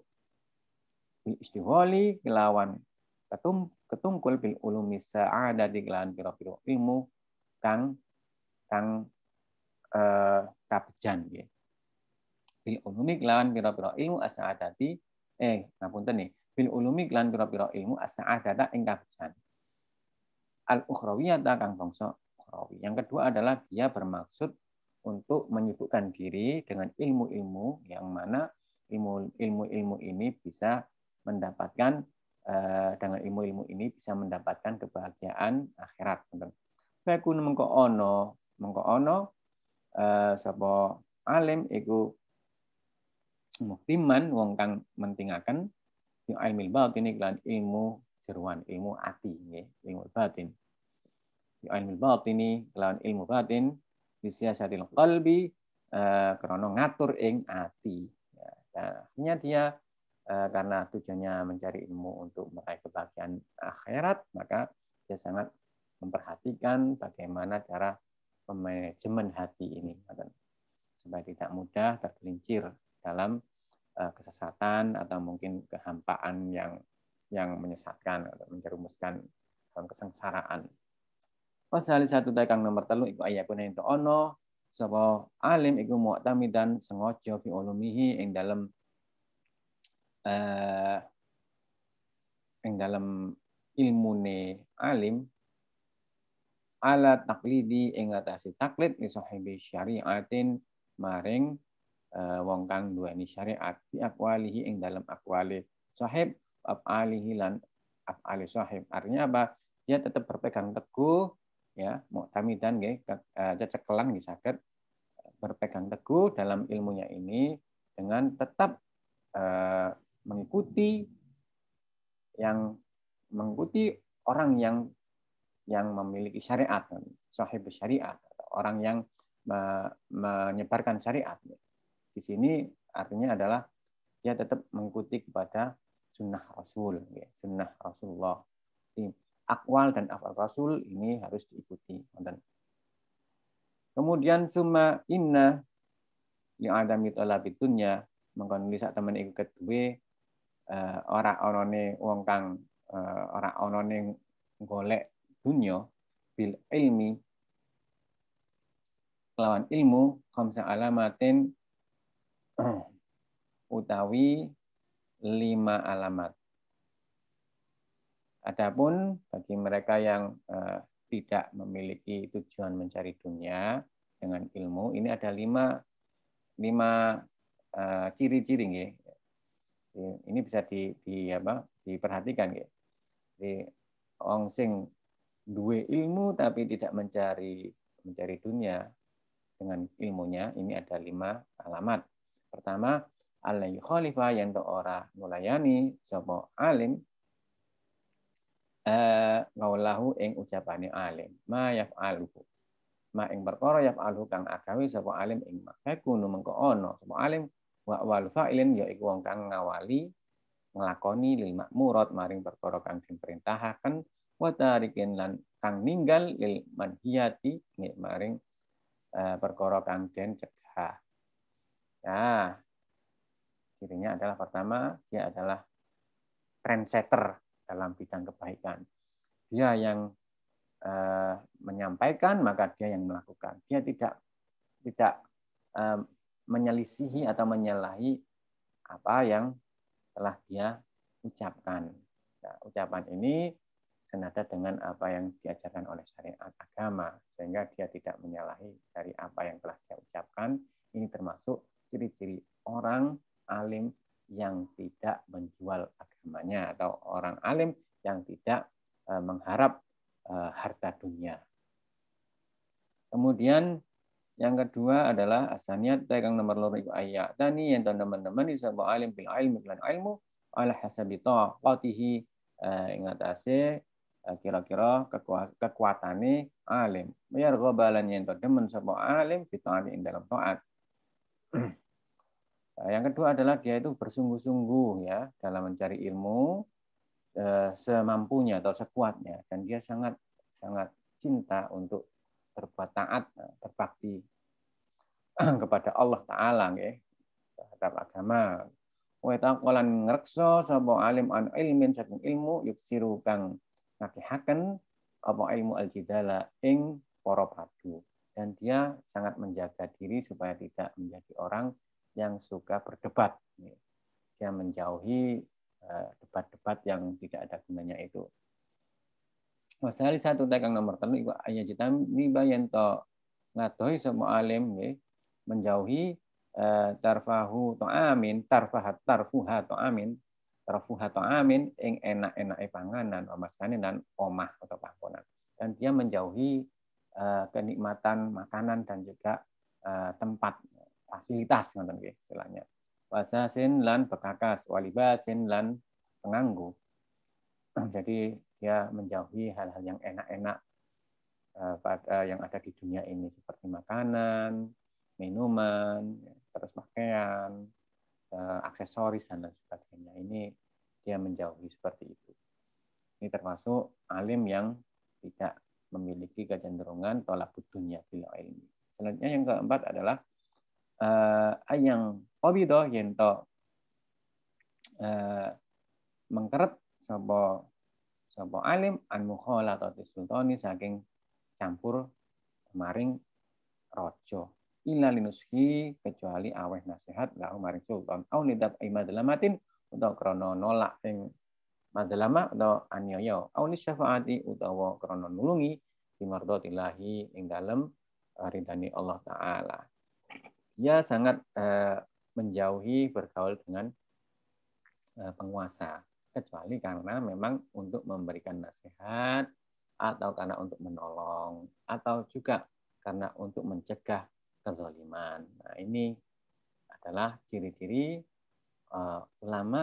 S1: istihwali kelawan ketungkul bil ulumi sa'adati kelawan pira-pira ilmu kang kabejan ya. Bil ulumi kelawan pira-pira ilmu as-sa'adati ngapunten nih bil ulumi kelawan pira-pira ilmu as-sa'adata ing kabejan. Al-ukhrawiyata kang bangsa ukhrawi. Yang kedua adalah dia bermaksud untuk menyibukkan diri dengan ilmu-ilmu yang mana ilmu-ilmu ini bisa mendapatkan dengan ilmu-ilmu ini bisa mendapatkan kebahagiaan akhirat. Fakun mengko ono sapa alim iku muktiman wong kang mentingaken ilmu batin lan ilmu jeruan ilmu ati nggih ilmu batin. Ilmu batin lan ilmu batin bisiasatil qalbi krana ngatur ing ati. Akhirnya dia karena tujuannya mencari ilmu untuk meraih kebahagiaan akhirat, maka dia sangat memperhatikan bagaimana cara manajemen hati ini supaya tidak mudah tergelincir dalam kesesatan atau mungkin kehampaan yang menyesatkan atau menjerumuskan dalam kesengsaraan. Pasal satu kang nomor 3 iku ayakune ento ono sapa alim iku mu'tamidan sengaja fi ulumihi ing dalam ilmune alim ala taklidi ing atase taklid li sahibi syariatin maring wong kang duweni syariat di aqwalihi ing dalam aqwali sahib af'alihi lan af'ali sahib. Artinya apa? Dia tetap berpegang teguh ya, mu'tamidan nggih cecekelan nggih saged berpegang teguh dalam ilmunya ini dengan tetap mengikuti orang yang memiliki syariat, sahib syariat, orang yang menyebarkan syariat. Di sini artinya adalah dia tetap mengikuti kepada sunnah Rasul, sunnah Rasulullah. Akwal dan afal Rasul ini harus diikuti. Kemudian summa inna li adami talabid dunya mengkon sak temen iku kedue ora onone wong kang ora onone golek dunya bil ilmi lawan ilmu khamsa alamatin utawi 5 alamat. Adapun bagi mereka yang tidak memiliki tujuan mencari dunia dengan ilmu, ini ada 5 ciri-ciri nggih. Ini bisa diperhatikan nggih. Jadi wong sing duwe ilmu tapi tidak mencari dunia dengan ilmunya, ini ada 5 alamat. Pertama, alai khalifa yang ora nulayani sapa alim ngaulahu ing ucapane alim ma yaf'aluhu ma ing perkara yaf'aluhu kang agawe sapa alim ing makunu mengko ono sapa alim wa wal fa'ilin ya iku wong kang ngawali nglakoni lil makmurat maring perkara kang diperintahaken wa tarikin lan kang ninggal lil manhiyati maring perkara kang den cegah. Nah, cirinya adalah pertama, dia adalah trendsetter dalam bidang kebaikan. Dia yang menyampaikan, maka dia yang melakukan. Dia tidak menyelisihi atau menyalahi apa yang telah dia ucapkan. Nah, ucapan ini senada dengan apa yang diajarkan oleh syariat agama, sehingga dia tidak menyalahi dari apa yang telah dia ucapkan. Ini termasuk ciri-ciri orang alim yang tidak menjual agamanya, atau orang alim yang tidak mengharap harta dunia. Kemudian yang kedua adalah asaniat kang nomor loro iku ayat tani yang teman-teman disebut alim bil ilmi lan ilmu ala hasabi taqatihi ing atase kira-kira kekuatane alim. Biar gobalan yang demen sapa alim fitani ing dalam taat. Yang kedua adalah dia itu bersungguh-sungguh ya dalam mencari ilmu semampunya atau sekuatnya, dan dia sangat cinta untuk berbuat taat, berbakti kepada Allah Ta'ala nggih, terhadap agama. Wa taqalan ngrekso sapa alim an ilmin saking ilmu yuksiru kang ngakihaken apa ilmu al-jidala ing para padu, dan dia sangat menjaga diri supaya tidak menjadi orang yang suka berdebat. Dia menjauhi debat-debat yang tidak ada gunanya itu. Wasali satu kang nomor 3 iku ayajitam nibayen to ngadohi semua alim nggih menjauhi tarfuha to amin ing enak-enake panganan omaskane dan omah atau panggonan, dan dia menjauhi kenikmatan makanan dan juga tempat fasilitas ngoten nggih istilahnya. Wasasin lan bekakas walibasin lan penganggu. Jadi dia menjauhi hal-hal yang enak-enak yang ada di dunia ini, seperti makanan, minuman, terus pakaian, aksesoris dan lain sebagainya. Ini dia menjauhi seperti itu. Ini termasuk alim yang tidak memiliki kecenderungan tolabud dunya bil ilmi. Selanjutnya yang keempat adalah ayang obido yento mengkeret sapa alim an mukhalatati sultani saking campur maring rojo illa linuski kecuali aweh nasihat lahu maring sultan au nidab imadlamatin utawa krana nolak ing madlama atau aniaya au nisyafaati utawa krana nulungi bimardatillahi ing dalem ridani Allah Ta'ala. Dia sangat menjauhi bergaul dengan penguasa, kecuali karena memang untuk memberikan nasihat, atau karena untuk menolong, atau juga karena untuk mencegah kezaliman. Nah, ini adalah ciri-ciri ulama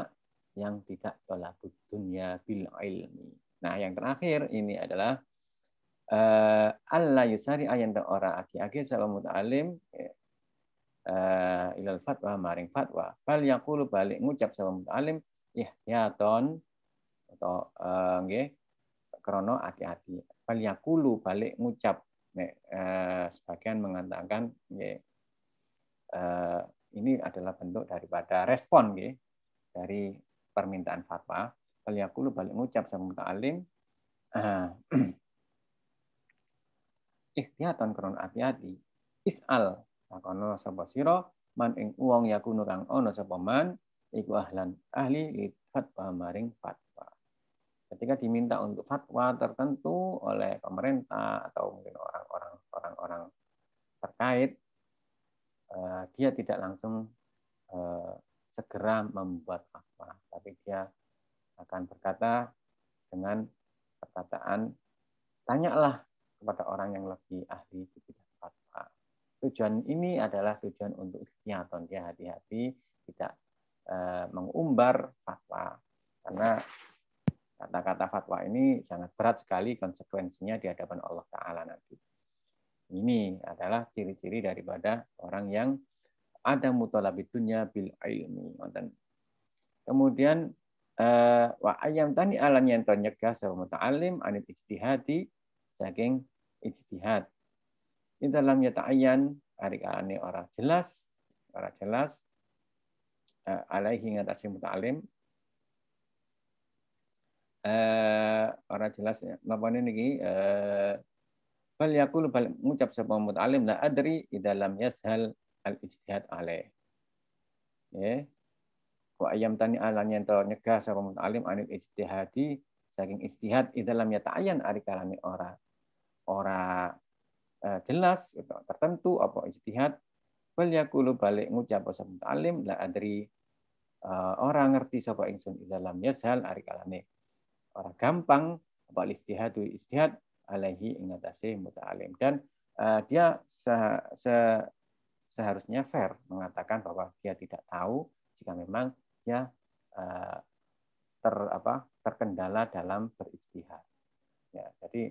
S1: yang tidak tolabud dunya bil ilmi. Nah, yang terakhir ini adalah Allah yusari ayan ora aki-aki sapa muta'alim ilal fatwa maring fatwa fal yaqulu balik ngucap sapa muta'alim ihtiyaton atau nggih krana hati-hati. Fal yaqulu balik ngucap nek sebagian mengatakan nggih ini adalah bentuk daripada respon nggih dari permintaan fatwa. Fal yaqulu balik ngucap sapa muta'alim ihtiyatan krana hati-hati. Is'al makono sapa sira man ing wong yakunu kang ana sapa man iku ahli li fatwa maring fatwa. Ketika diminta untuk fatwa tertentu oleh pemerintah atau mungkin orang-orang terkait, dia tidak langsung segera membuat fatwa, tapi dia akan berkata dengan perkataan, tanyalah kepada orang yang lebih ahli di bidang fatwa. Tujuan ini adalah tujuan untuk ikhtiyaton, dia hati-hati tidak mengumbar fatwa, karena kata-kata fatwa ini sangat berat sekali konsekuensinya di hadapan Allah Ta'ala nanti. Ini adalah ciri-ciri daripada orang yang ada mutalabid dunya bil ilmi. Kemudian wa ayam tani alan yang nyegah sapa muta'alim anit ijtihadi saking ijtihad. Ing dalam yata'ayyan ari kalane ora jelas alaihi ngatasi muta'alim ora jelas napa niki bal yaqulu bal ngucap sapa muta'alim la adri idalam yashal al ijtihad alaih. Ya. Wa ayam tani alan yen to nyegah sapa muta'alim anil ijtihadi saking ijtihad idalam yata'ayyan ari kalane ora jelas tertentu apa ijtihad bal yaqulu balik ngucap sapa muta'alim la adri orang ngerti sapa ingsun idalam yashal ari kalane ora gampang apa ijtihad alaihi ing atase muta'alim dan dia seharusnya fair mengatakan bahwa dia tidak tahu jika memang dia terkendala dalam berijtihad. Ya, jadi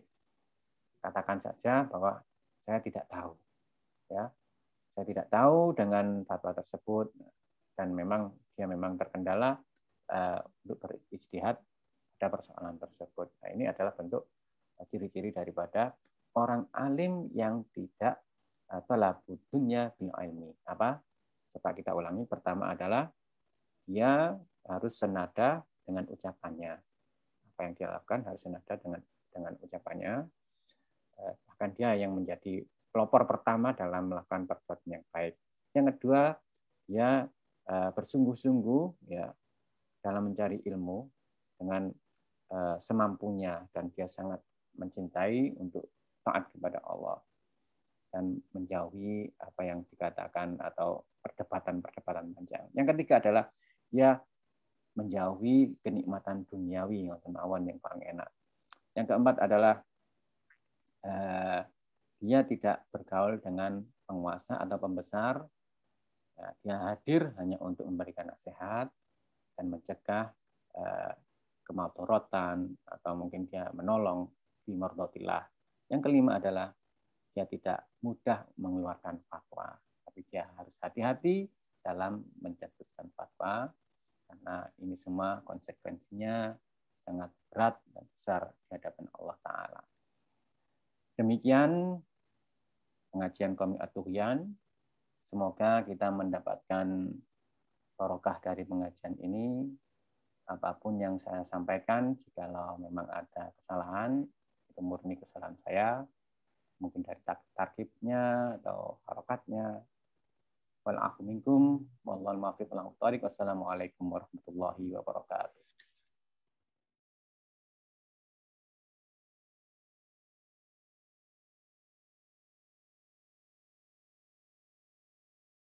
S1: katakan saja bahwa saya tidak tahu, ya, saya tidak tahu dengan fatwa tersebut dan dia memang terkendala untuk berijtihad pada persoalan tersebut. Nah, ini adalah bentuk ciri-ciri daripada orang alim yang tidak talabud dunya bil ilmi. Apa? Coba kita ulangi. Pertama adalah dia harus senada dengan ucapannya. Apa yang dia lakukan harus senada dengan ucapannya. Bahkan dia yang menjadi pelopor pertama dalam melakukan perbuatan yang baik. Yang kedua, dia bersungguh-sungguh ya dalam mencari ilmu dengan semampunya dan dia sangat mencintai untuk taat kepada Allah dan menjauhi apa yang dikatakan atau perdebatan-perdebatan panjang. Yang ketiga adalah dia menjauhi kenikmatan duniawi yang paling enak. Yang keempat adalah dia tidak bergaul dengan penguasa atau pembesar. Ya, dia hadir hanya untuk memberikan nasihat dan mencegah kemadharatan atau mungkin dia menolong fi mardatillah. Yang kelima adalah dia tidak mudah mengeluarkan fatwa, tapi dia harus hati-hati dalam menjatuhkan fatwa karena ini semua konsekuensinya sangat berat dan besar di hadapan Allah Ta'ala. Demikian pengajian Qomik At-Tughyan. Semoga kita mendapatkan barokah dari pengajian ini. Apapun yang saya sampaikan, jikalau memang ada kesalahan, itu murni kesalahan saya, mungkin dari tarkibnya atau harokatnya. Wal afu minkum, wallahul muwaffiq wal muhtariq. Wassalamualaikum warahmatullahi wabarakatuh.